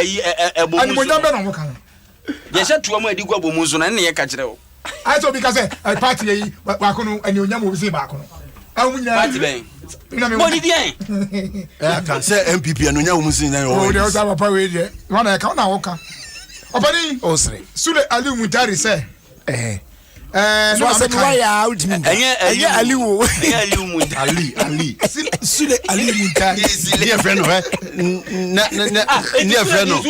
ebomu. Animonyam da na ho kan. De hatuo mu adigu abomu so na ne e ka kire o. I so because party yi wa kono animonyam wo se ba kono. Party ben. Body bien. I can say MPP and Unya Musin. Oh, there was our power. One I count now. Opani Osre Sule Ali Muntari say So I said why out me. Ali wo. Ali Muntari. Ali. Sule Ali Muntari. Near friend of near friend of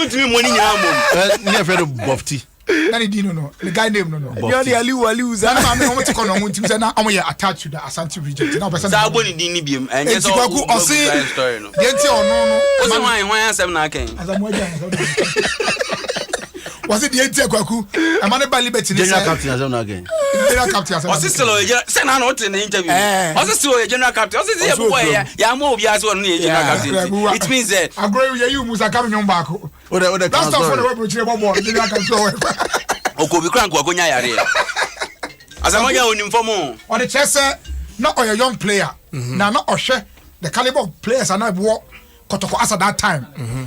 near friend of Bofti. Nani Dino no. The guy name no. You the Ali Uza. I'm not to call on Munti. Now I'm attached to the Asante region. Now person. Saboni dini biam. And yes, all story no. Yenti or no. Why answer na ken? As I'm was it the Yenti Kwaku? I'm on a liberty. General captain as again. General captain. Was it still send not in the interview? Was it still a general captain? Was it boy? Ya mo bi as one general captain. It means that I agree with you Musa coming on back. That's not for the web general captain. Okobi kran ko akonya yare. Asamoya onimfomo. On the chess not a young player. Now not Oshe the caliber of players are not work Kotoko as at that time.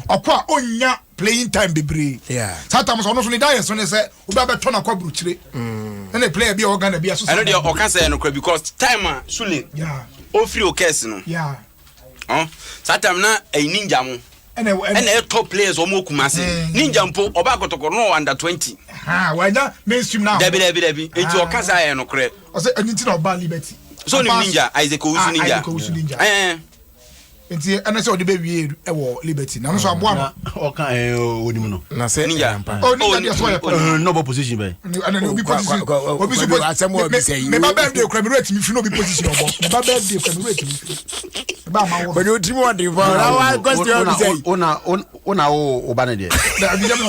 Okwa onya playing time bebre. Yeah. Sometimes on only die so say we be turn akwa bruchire. And the player be organ be aso. I know the okan say no because time Sule. Yeah. O free o case no. Yeah. Sometimes na a ninja mo. And a top players o mo kumase. Ninja mpo oba Kotoko no under 20. Why not mainstream now? Debi. Enti okan say no correct. O say anything about liberty. So ni ninja Isaac Owusu ninja. Enti ana say o de be wie e wo liberty na so aboa no o kan onimu no na say ninja dey so no position be ana no be position obi so asem obi say me ba birthday kra me rate me fi no be position obo me ba birthday kra me rate me ba ma wo but you dream what dey for why question be say una o ba na dey da bi jam no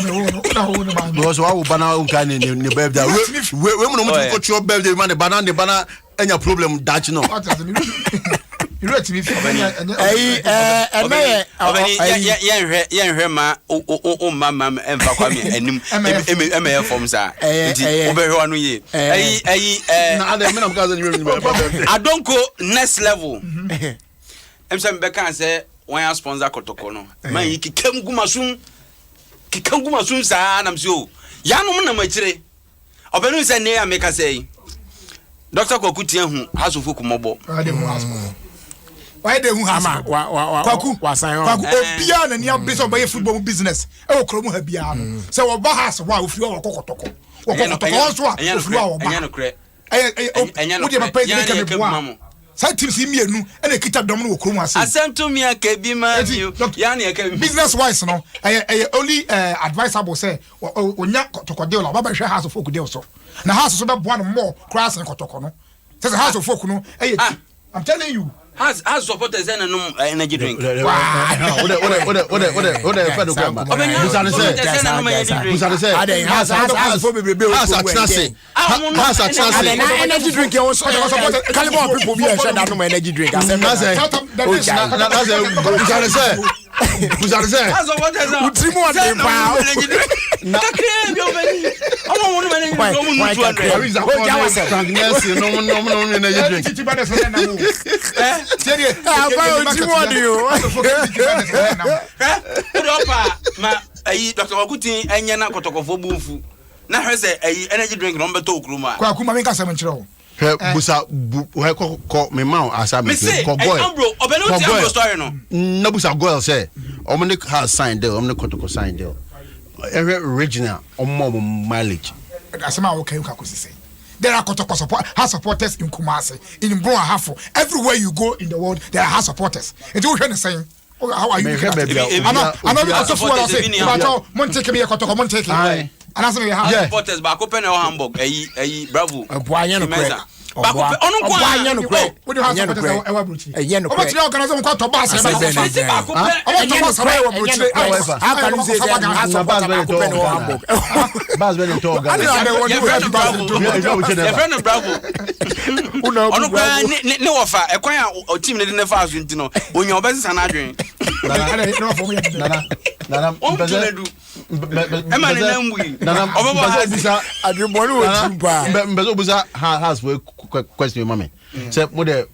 una wo no ba because wa wo ba na o kan ni birthday we mu no mo ko cho birthday man the bana enya problem dachi no you rate me fi yenhwe ma o mama emfa kwa me anim em form sa nti obehwe wanu ye na ada me na mkaza ni adonko next level emse mbeka say wan sponsor Kotoko no man yi kikam gumasum sa na msio yanum na machire obenu say ne ameka say Dr. Kwaku Tiahu hasofu kumobo why they who has Kwaku obia na nia business buy football business e wo kromu ha bia no say wo ba has wa ofiri wo Kotoko so a ofiri wo ba wo de papa ni ka me boa say teams mienu e na kita dom no wo kromu ase asentu mi akabi ma ya na akabi business wise no only advisable say onya Kotoko deal la ba hwe house of folk deal so na house so be boa no more cross in Kotoko no say house of folk no I'm telling you has supporters and no energy drink. What energy drink caliber people be share that no energy drink. Dr. Wakuti enya na Kotokofo bumfu na hwese energy drink no mbeto okruma kwa kuma me kasa menchiro busa ko me ma asa me ko boy bro obenu ti am story no na busa girl say omne has signed deal omne Kotoko signed deal every original mileage asema okay you can say there are Kotoko supporters in Kumasi in Mbro Ahafo everywhere you go in the world there are supporters and you hear saying how are you I'm supporters but Monteke be Kotoko Monteke and as we have supporters ba ko pen o Hamburg bravo boanya no kre ba ko onu ko boanya no kre we do have supporters e wa bruchi e no kre o ma organize ko to bass e ba ko pen o wa bruchi how can you say that has supporters ko pen o Hamburg bass be to your friend bravo onu ko ne wofa e kwan a team ne de fa aso ntino onya obesisa na adwen nana Emma Nambui. Obaba adribonu otimpa. Mbezo buza has we question mama. Say mo de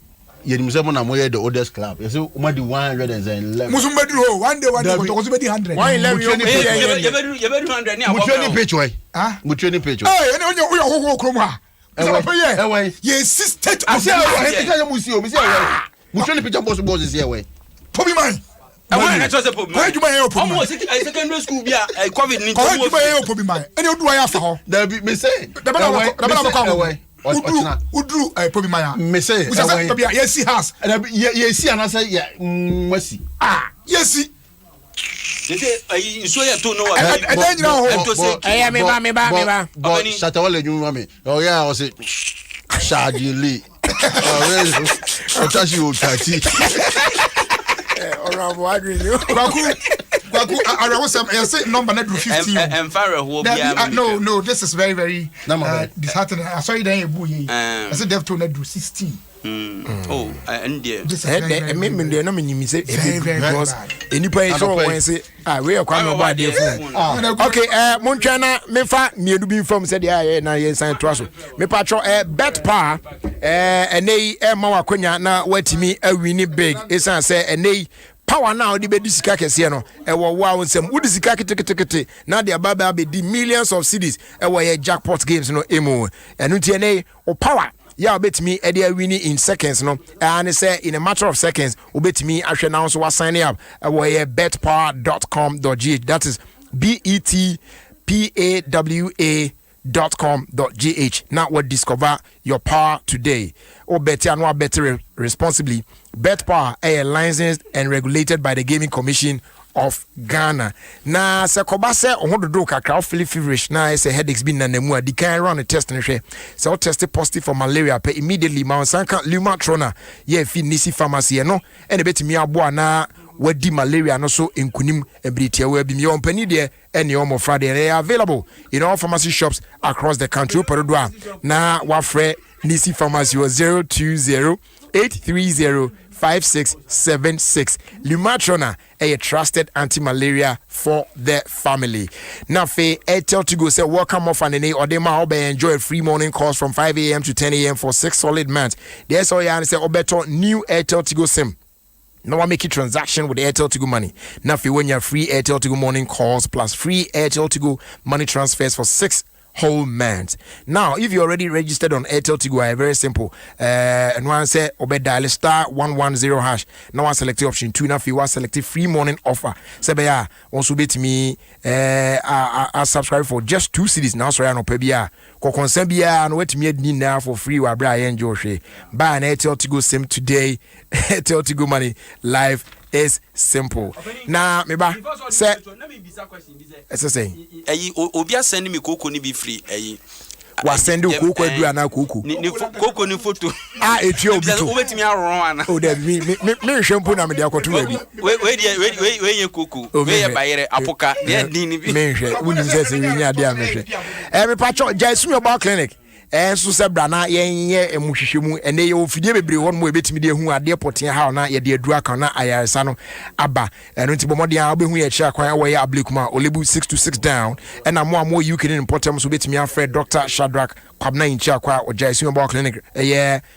yenim say mo na mo ye the oldest club. You say mo di 111. Musumbedu ho one day Kotoko so be 100. 111 you be 100 ni abo. Mo training page why? Mo training page. Eh onya ho krom ha. Ye state I say I musi o mi say mo training page boss is here we. Pobi man. I want Where you buy open? Almost secondary school be a COVID ni. Where you buy open my? Any do I have? There be me say. Udru Pobi Maya. Me say. Yes, he has. Yes, and I say yeah. Mercy. Yes. So you to know and then you know me ba. Shatawale you mama. Oh yeah, I say Shadi Lee. Otashi Otati. Ora what do you? Kwaku I was say number net 15. No, this is very disheartening. I saw you there buye. I said dev to net 16. Oh, and dear. This is me no me say because anybody so when say we are kwame ba dey phone. Okay, montwa na me fa miedu bi from say dey na yen sign to aso. Me patcho bet pa enei ma wakonya na watimi awini big. Esan say enei power now the be sika kese no e wo wa wonsem wo di sika ketekete na de ababa be di millions of cedis e wo ye jackpot games no emo enu tie nei o power ya obetimi e dey win in seconds no and say in a matter of seconds obetimi ahwe now so wa sign up e wo ye betpower.com.gh that is betpawa.com.gh. Now we discover your power today. Or better and what better responsibly. Bet Power is licensed and regulated by the Gaming Commission of Ghana. Na se koba se ohodo do kakra feel feverish na se headaches bi na namu adi kan run a test ne hwe se o test positive for malaria pe immediately ma sanka Lumatrona ye fi Nisi pharmacy no e na betimi abo na wadi malaria no so enkunim ebritia we bi mi on pani de ene omo Friday they are available in all pharmacy shops across the country perodua na wa frɛ Nisi pharmacy 020-830-5676 Lumatrona a trusted anti-malaria for the family. Now fe Airtel to go say welcome off and or they might enjoy a free morning calls from 5 a.m. to 10 a.m. for 6 solid months. There's all you say obeto new Airtel to go sim. Now I make a transaction with Airtel to go money. Now if you win your free Airtel to go morning calls plus free Airtel to go money transfers for 6 whole months. Now if you already registered on Airtel to go, very simple. And one say obey dial *110#. Now I select option 2. Now if you want select free morning offer. Say beya also bet me I subscribe for just 2 cedis. Now sorry no pay biya. Ko concern biya no wait me now for free wa bra enjoy hwe. Buy an Airtel to go sim today. Airtel to go money live is simple. Now, me ba say. It's saying. Obia send me koko ni be free. Was send you koko edu ana koko. Ni koko ni photo. Eti obi to. Obetimi aron ana. O de me shampoo na me de akoto wa bi. We ye koko. We ye bayere apoka. De din ni bi. Me hwe. Wuni se we nya de amehwe. Me pacho Jaisu Mobile Clinic. So se bra na yenye emuhwehwemu ene ye ofidie bebre ho no ebetimi de hu ade poten ha na ye de adu aka na ayaresa no aba eno nti bomode a obehu ye kira kwan we ablekuma olebu 626 down ena mo UK in important so betimi afre Dr. Shadrack Kwabna in kira kwa Jaisu Mobile Clinic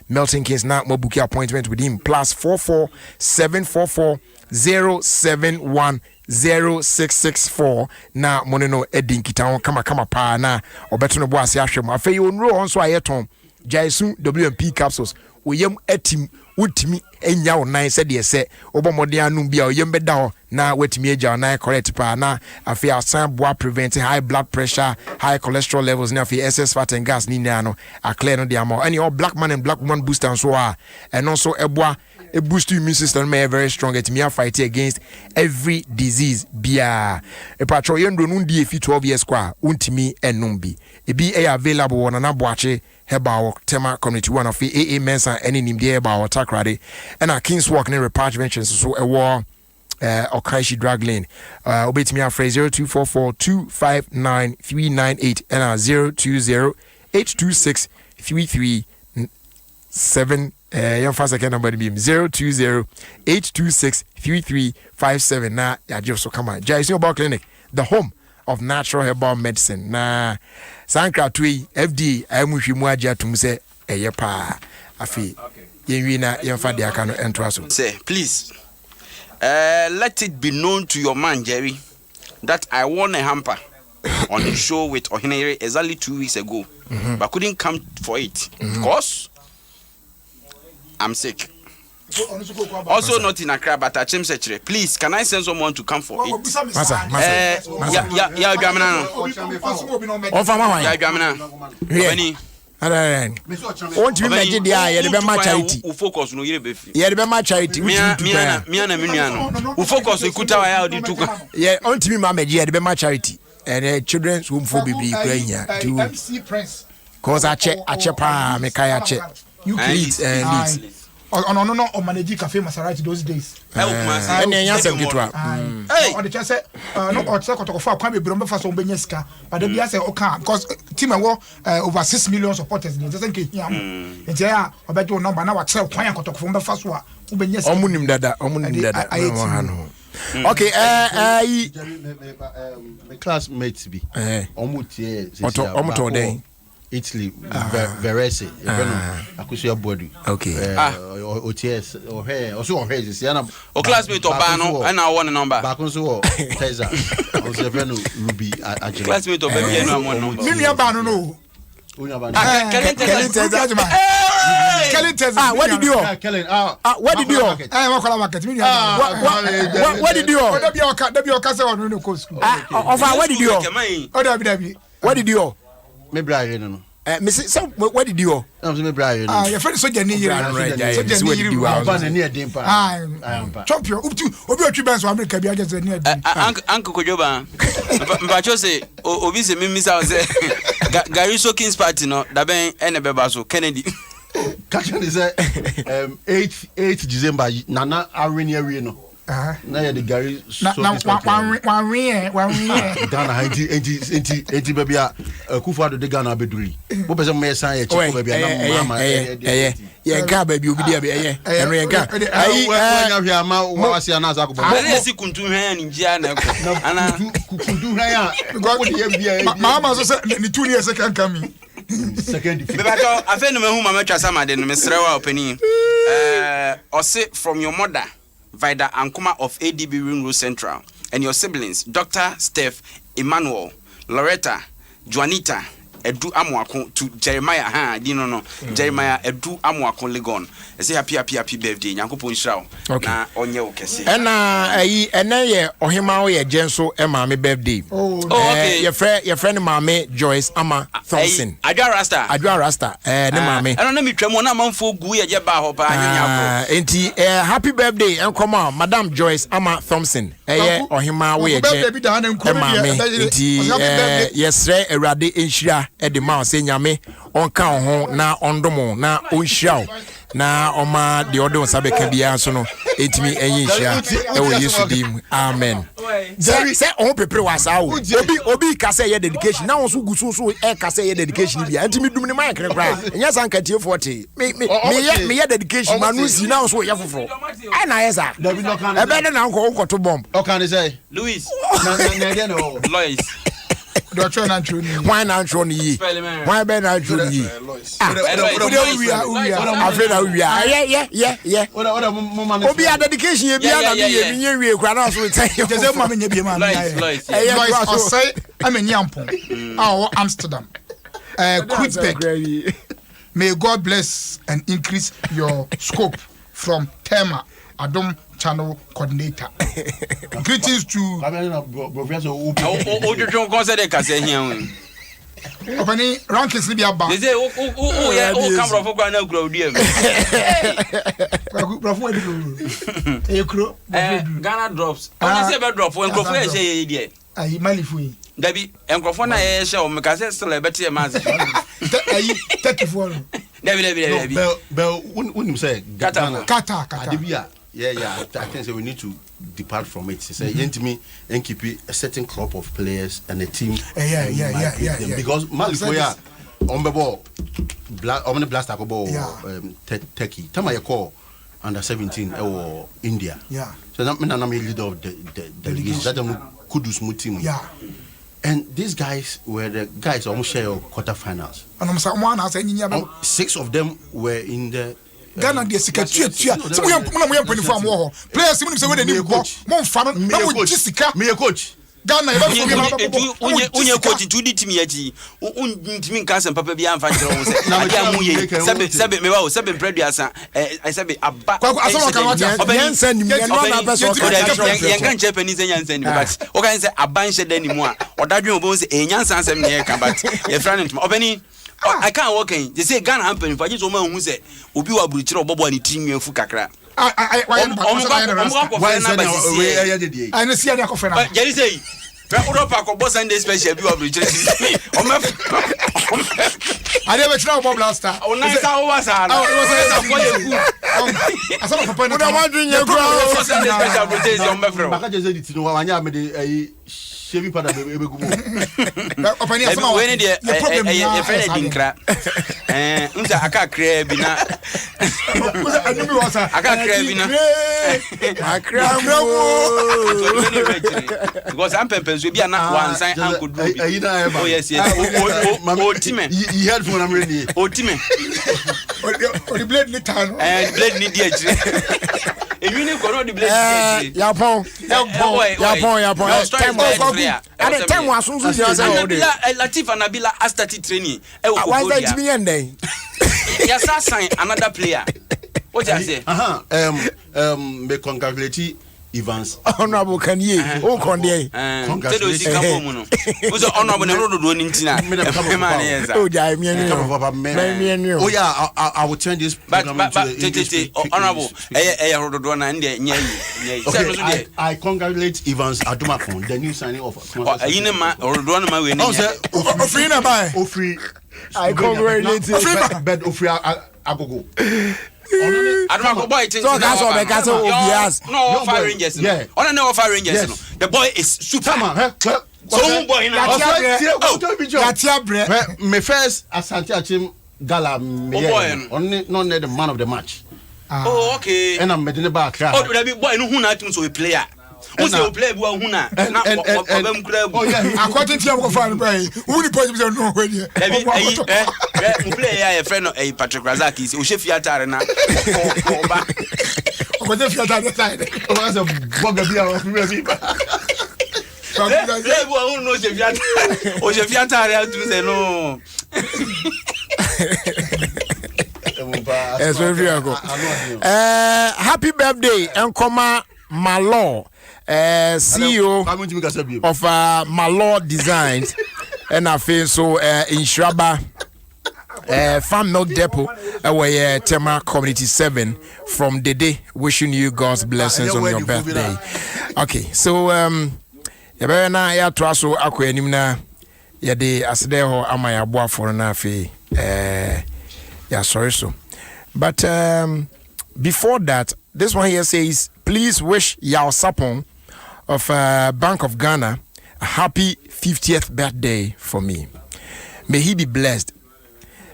Milton Keynes na mo book appointment with him +44 744 071 0664 na moneno edin kita kama pa na obeto no bo ase ahwem afei onro on so ayeton Jaisu WMP capsules oyem atim wutimi enya onan se de se obomode anum bia oyem beda ho na watimi eja onan correct pa na afei asan boa prevent high blood pressure high cholesterol levels na afei excess fat and gas ni na no a clear no de amo any all black man and black woman booster so and also eboa a boost immune system may very strong at me fight against every disease bia a patrol yendo nundi if 12 years kwa untimi enumbi e be available on an aboache heba tema community one of AA mensa any nimde heba takrade and a King's Walk near Repatch Ventures so a war Okaishi Drag Lane obetimi afre 0244259398 and 0208263377 your first second number be 020-826-3357 na ya just so come on Jaisu Mobile Clinic, the home of natural herbal medicine na sankra tui FD amuhwimu agya tum se eye pa afi yenwi na yemfa de aka no ento aso say please let it be known to your man Jerry that I won a hamper on the show with Ohinere exactly 2 weeks ago but couldn't come for it because I'm sick. Also not in Accra, but at Chimsechere. Please, can I send someone to come for it? Masa. Yeah, Jamina. On fama Yeah, Jamina. Really? Won't you imagine the eye? You be charity. Who focus no yere befi. Yeah, be charity. Me na minuano. Who focus ekuta wa ya odi tuka. Yeah, on to me mama yeah, be charity. And children's home for baby here to MC Prince. Cause I check pa me kaya check. You leads on manage cafe Maserati those days. And then answer gitwa. Hey, on the chance no or check to for kwame brombe fa so benyeska, but they be say okay because team over 6 million supporters they just think yam. Enti ya obejo number na wa check kwan to for fa so a benyeska. Omunim dada. Okay, my classmates be. Omutie. Omuto den. Italy, Verese, Akusia Body. Okay. OTS, or hair, also on hair. O classmate of Bano, and I want a number. Baconso, Teza, Ruby, classmate of Baby, and I want a number. Mimi Abano, no. What did you do? What did you do? What did you do? What did you do? Me Brian no. Miss so what did you? Me Brian. Your friend so jani here. Champion. Obi otwi ben so America bi agese ni adi. Uncle Kojoba. Mbacho say obi se me misa say Gary Sokins party no da ben ene beba so Kennedy. Catch me say 8 December Nana Arenia no. Na ya the Gary Sokins party. Wan Ghana enti baby Akufo-Addo de Ghana beduri. Bo pese me san ye check baby na mama ye ga baby obi dia be eno ye ga ayi hwe ama wasi ana za ko ba na esi kuntu hwan ya njia na ko ana kuntu hwan ya go de ye bia mama so say ni 2 years can come second bebato afa no mehu mama twa sama de no mesrewa opani ose from your mother Vida Ankuma of ADB Ring Road Central and your siblings Dr. Steph Emmanuel Loretta Juanita Edu Amwako to Jeremiah no Jeremiah Edu Amwako Legon. I say happy birthday Nyankopon Shraw na onye okese. Na ena ye ohima ye Jenso Emma me birthday. Okay. Your friend Mame Joyce Ama Thompson. Adwa Rasta. Ne mame. Eno na mitwam na manfo gu ye ba ho pa anyanya ko. Enti happy birthday enkoma Madam Joyce Ama Thompson. Ohima we ye Mame. Enti yesre Awurade enhira edi ma se nyame onka ho na ondomo na onhira na oma de odon sabeka bia so no etimi enyi nhira e wo Yesu dim amen. Se on prepare wasa obi ka say dedication na won so gusu so e ka say dedication bia etimi dum ni man krekra enya sanka tie 40 me ye dedication manu si na so ye foforo ai na yesa e be na nko to bomb o kan say Louis na no Lois Doctor Nantroni. Why Nantroni? Why Ben Nantroni? Yeah. Obi a dedication ye bia na me ye wie kwa na so tell you. Just ma me nye bia ma. Lois say am Nyampon. Amsterdam. Kreuzberg. May God bless and increase your scope from Tema Adom Channel Coordinator. Greetings to Ojo concert ka say here. Opani rankings ni bia ba. They say camera for na kura odiem. Brofo e kuro. Ghana drops. When say be drop when crofo e say here. Ayi malifu. Dabi enkrofo na ye hye o me ka say still e beti e mazi. Ayi take for. Dabi. But when say Kata. Adibia. Yeah. I think so we need to depart from it. Say yentimi and keep a certain crop of players and a team. Yeah. Because Malifoya on the ball, on the blast ball, Turkey. Time you call under 17 or India. Yeah. So that means I'm a leader of the delegation. That Kudus team. Yeah. And these guys were the guys almost share quarterfinals. And 6 of them were in the Ghana de sika tua. So we am penny for am wo. Players we say we dey need go. Mo fa no na mo gisika. Me coach. Ghana unye coach tudi timi yaji untimi nkanse papa bia amfa kire wo se na dia mu ye sebe me wa wo sebe mpredu asa sebe aba asama kan wacha yensa ni me no na person yenkan Japanese yensa ni but o kan se aban hye dani mu a odadwen obo se enyansa asem ne ye kan but ye friend ntimo obani I can't walk in. They say Ghana happen for just woman who say obi wa buru kire obobo ani tinwe fu kakra. I know see any coffee now. Jerry say Europa ko boss Sunday special bi wa buru kire. I never try Bob last time. O nice over sa na. O say for you. Asama papa no. Una wadun ye go. Boss Sunday special buru kire on me fro. Maka je say di no wanya me dey Chevy pada bebe gumo. Opani asama we need e friend dinkra. Unsa aka kra bi na. Anumi wasa. Aka kra bi na. Akra because I'm pempenso bi na wansan anko do bi. Oh yes yes. O time. He had for am ready. O time. O the blade ni tan. Blade ni di akire. You need to the blade. Yapon. Time was soon Latif and Nabila has started training. Why that me and then? Yes, I sign another player. What I say? Me congratulate Evans. Honorable Kanye. Oh, Kanye. Who's honorable Rodo Nintina? Oh, yeah, I will turn this. But honorable Rodona and I congratulate Evans Adumakon, the new signing of Inema or Rodona winning. Oh, free. I congratulate Bed Ofria Agogo. I don't know boy things. So that's all because of obvious. No fire rangers. Yeah. On no fire rangers. The boy is Superman. So boy now. Me first Asante Achim Gala me. Only not the man of the match. Oh okay. And I'm medine back. Oh the boy no who na team so a player. Who say play bu who na obam club. Oh yeah. According to your fan boy. Who the point is no way there. Play ya friend no Patrick Razaki say o she fiatare na. O go fiatare side. O was a boga bia o premier people. Play bu who no she fiatare. O she fiatare to say no. Happy birthday Enkoma Malo, CEO of Malo Designs, and I feel so in Shraba Farm Milk Depot, where Tema Community 7 from Dede, wishing you God's blessings on your birthday. Okay, so Yabena ya traso akwe animna yade asdeho amaya boa for na fe yeah, sorry so. But before that, this one here says, please wish Yao Sapong of Bank of Ghana a happy 50th birthday for me. May he be blessed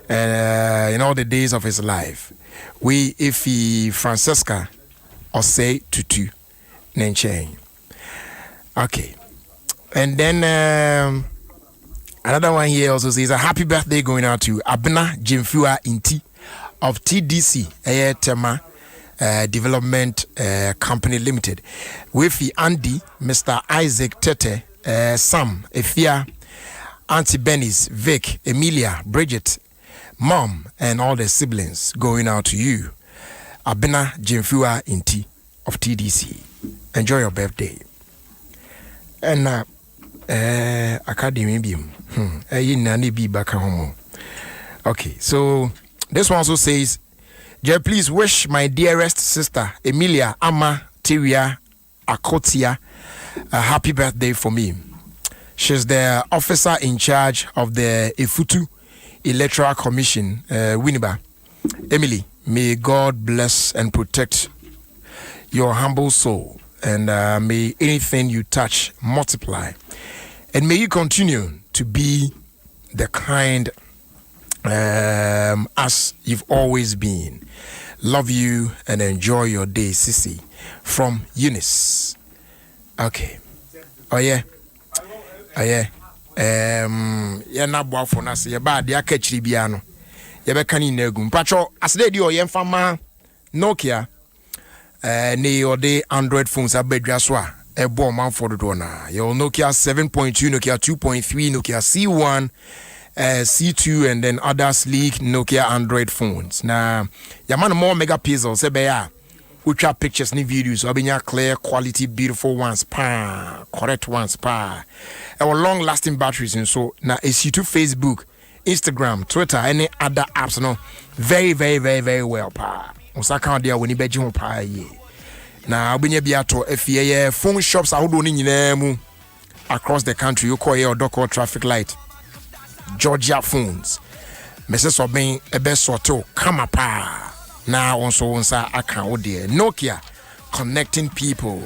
in all the days of his life. We, if he Francesca or say Tutu Nenchen. Okay. And then another one here also says a happy birthday going out to Abna Jimfua Inti of TDC Tema Development Company Limited. With Andy, Mr. Isaac Tete, Sam, Efia, Auntie Benny's, Vic, Emilia, Bridget, Mom, and all the siblings going out to you. Abena Jimfua Inti of TDC. Enjoy your birthday. And Academy Beam. Okay, so this one also says, Jay, please wish my dearest sister Emilia Ama Tiria Akotia a happy birthday for me. She's the officer in charge of the Efutu Electoral Commission, Winneba. Emily, may God bless and protect your humble soul, and may anything you touch multiply. And may you continue to be the kind as you've always been. Love you and enjoy your day, Sissy. From Eunice. Okay. Oh yeah. Oh yeah. Yeah, na boa for nas. Yeah, bad. Yeah, catch ribiano. Yeah, be kani negum. Pacho, as they do, yeah, fama Nokia. Ne or the Android phones are bedra swa. a bomb man for the donor. Your Nokia 7.2, Nokia 2.3, Nokia C1, C2, and then other sleek Nokia Android phones. Now, your man more megapixels, say, ultra pictures ni videos, so be clear, quality, beautiful ones, correct ones, our long lasting batteries, and so now it's you to Facebook, Instagram, Twitter, any other apps, no, very, very, very, very well, Osaka there when you bet you ye. Now, when you be at FEA phone shops, I would only across the country, you call your Doko traffic light, Georgia phones, Mrs. Obeng, a best sort of come up. Now also on sa account there. Nokia connecting people.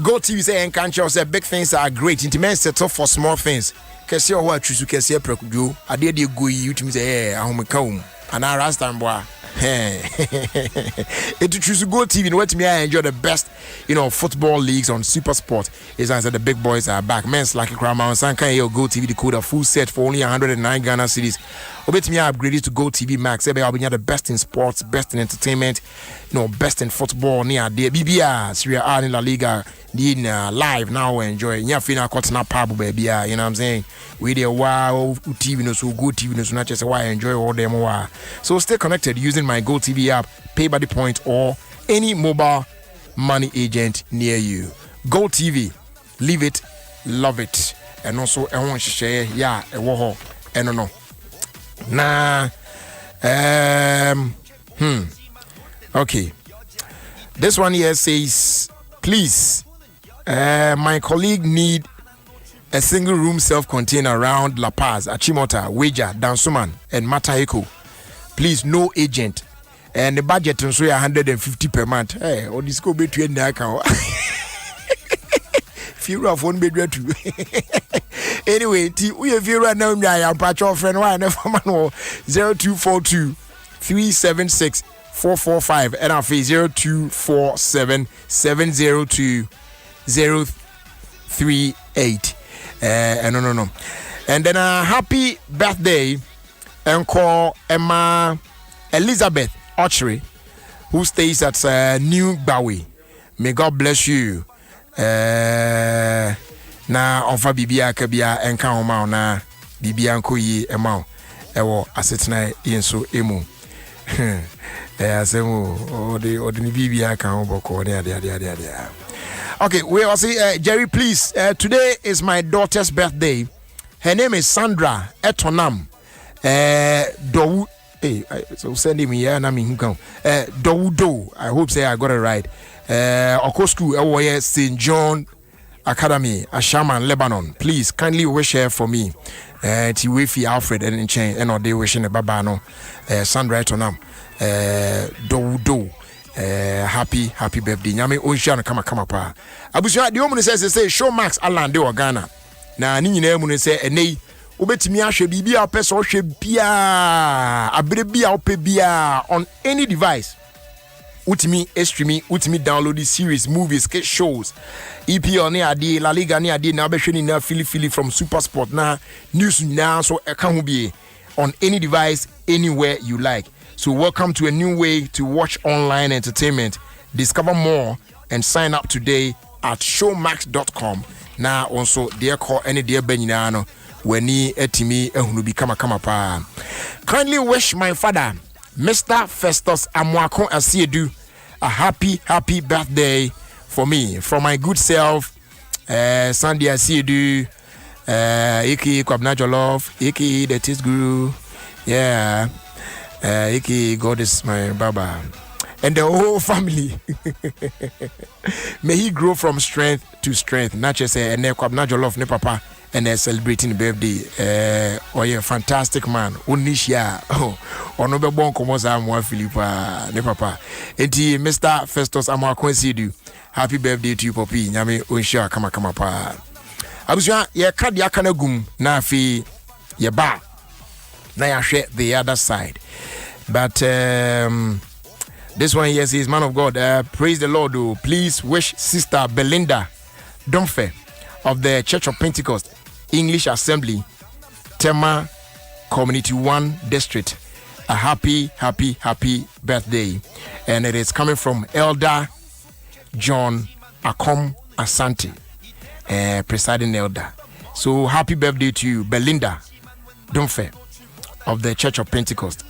Go TV say and can't say big things are great. Intimate settle for small things. Kesi o wa chusu kesi prekudu. Ade de go you to say eh ahom kaum. Ana last time boy. It choose Go TV and what me I enjoy the best, football leagues on Super Sport. Is answer the big boys are back. Men's like Crown Sanka your Go TV decoder full set for only 109 Ghana cedis. Obet me upgraded to Go TV Max. I'll be the best in sports, best in entertainment, best in football near the BBR, Serie A in La Liga, live now enjoy. Nya fina kotna pub baby, you know what I'm saying? We there wow TV no so Go TV no so not just why I enjoy all them wow. So stay connected using my Go TV app, pay by the point or any mobile money agent near you. Go TV, live it, love it. And also I want to share and no. Nah, okay. This one here says, please, my colleague need a single room self-contained around La Paz, Achimota, Weja, Dansuman, and Mataheko. Please, no agent. And the budget is 150 per month. Hey, or this go between the account. Few of one bedroom too. Anyway, we have you right now. I am Patrol friend. Why never man 0242 376 445 and our fee 0247 702 038. No. And then happy birthday and call Emma Elizabeth Archery, who stays at New Bowie. May God bless you. Na onfa bibia ka bia enka homa na bibia nko yi ema ewo asetena yenso emu asemu odi bibia ka hoboko ne ade. Okay, we will say Jerry, please, today is my daughter's birthday. Her name is Sandra Etonam Dowu. Hey, so send him here na me hukam Dowudo. I hope say I got it right. Oko school ewo St. John Academy, Ashaman, Lebanon. Please kindly wish her for me. Tiwefi Alfred and Chain and they wishing a babano. Sandra Etonam Dowudo. Happy birthday. Nyame Ocean come pa. Abusha the woman says say show Max Alan de Ghana. Na ni nyina mu say enei obetimi ahwe bibia opese ohwe bia abere bia ope bia on any device. Utimi streaming, utimi download the series, movies, sketch shows. EPL ni ade, La Liga ni ade na behwe ni na Philly from Super Sport na news now so e kan ho be on any device anywhere you like. So welcome to a new way to watch online entertainment. Discover more and sign up today at showmax.com. Now also dear call any dear Beninano when he etimi ehunu bi kama pa. Kindly wish my father, Mr. Festus Amwako Asiedu, a happy birthday for me, from my good self, Sandy Asiedu, Iki Kwabnajo Love, Iki the Tis Guru, yeah. Iki, God is my Baba, and the whole family. May he grow from strength to strength. Not just say, and not your love, ne papa, and they're celebrating birthday. Oh, yeah, fantastic man. Unisha, or no bon komosa moi Philippa, ne papa. Enti Mr. Festus Amakwensidu. Happy birthday to you, Poppy. Nyame unsha kama pa. Abusha, ye kad yakanagum na fi ye ba. Now I share the other side. But this one here says, man of God, praise the Lord. Oh, please wish Sister Belinda Domfe of the Church of Pentecost English Assembly, Tema Community 1 District, a happy birthday. And it is coming from Elder John Akom Asante, presiding elder. So happy birthday to you, Belinda Dumfe of the Church of Pentecost,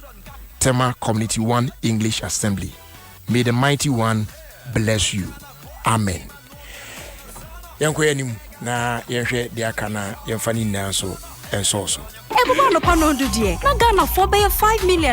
Tema Community 1 English Assembly. May the mighty one bless you. Amen. Yanko yanim na yenhwe dia kana yemfani na so enso so. Everyone upon on do die. Na Ghana for 5 million.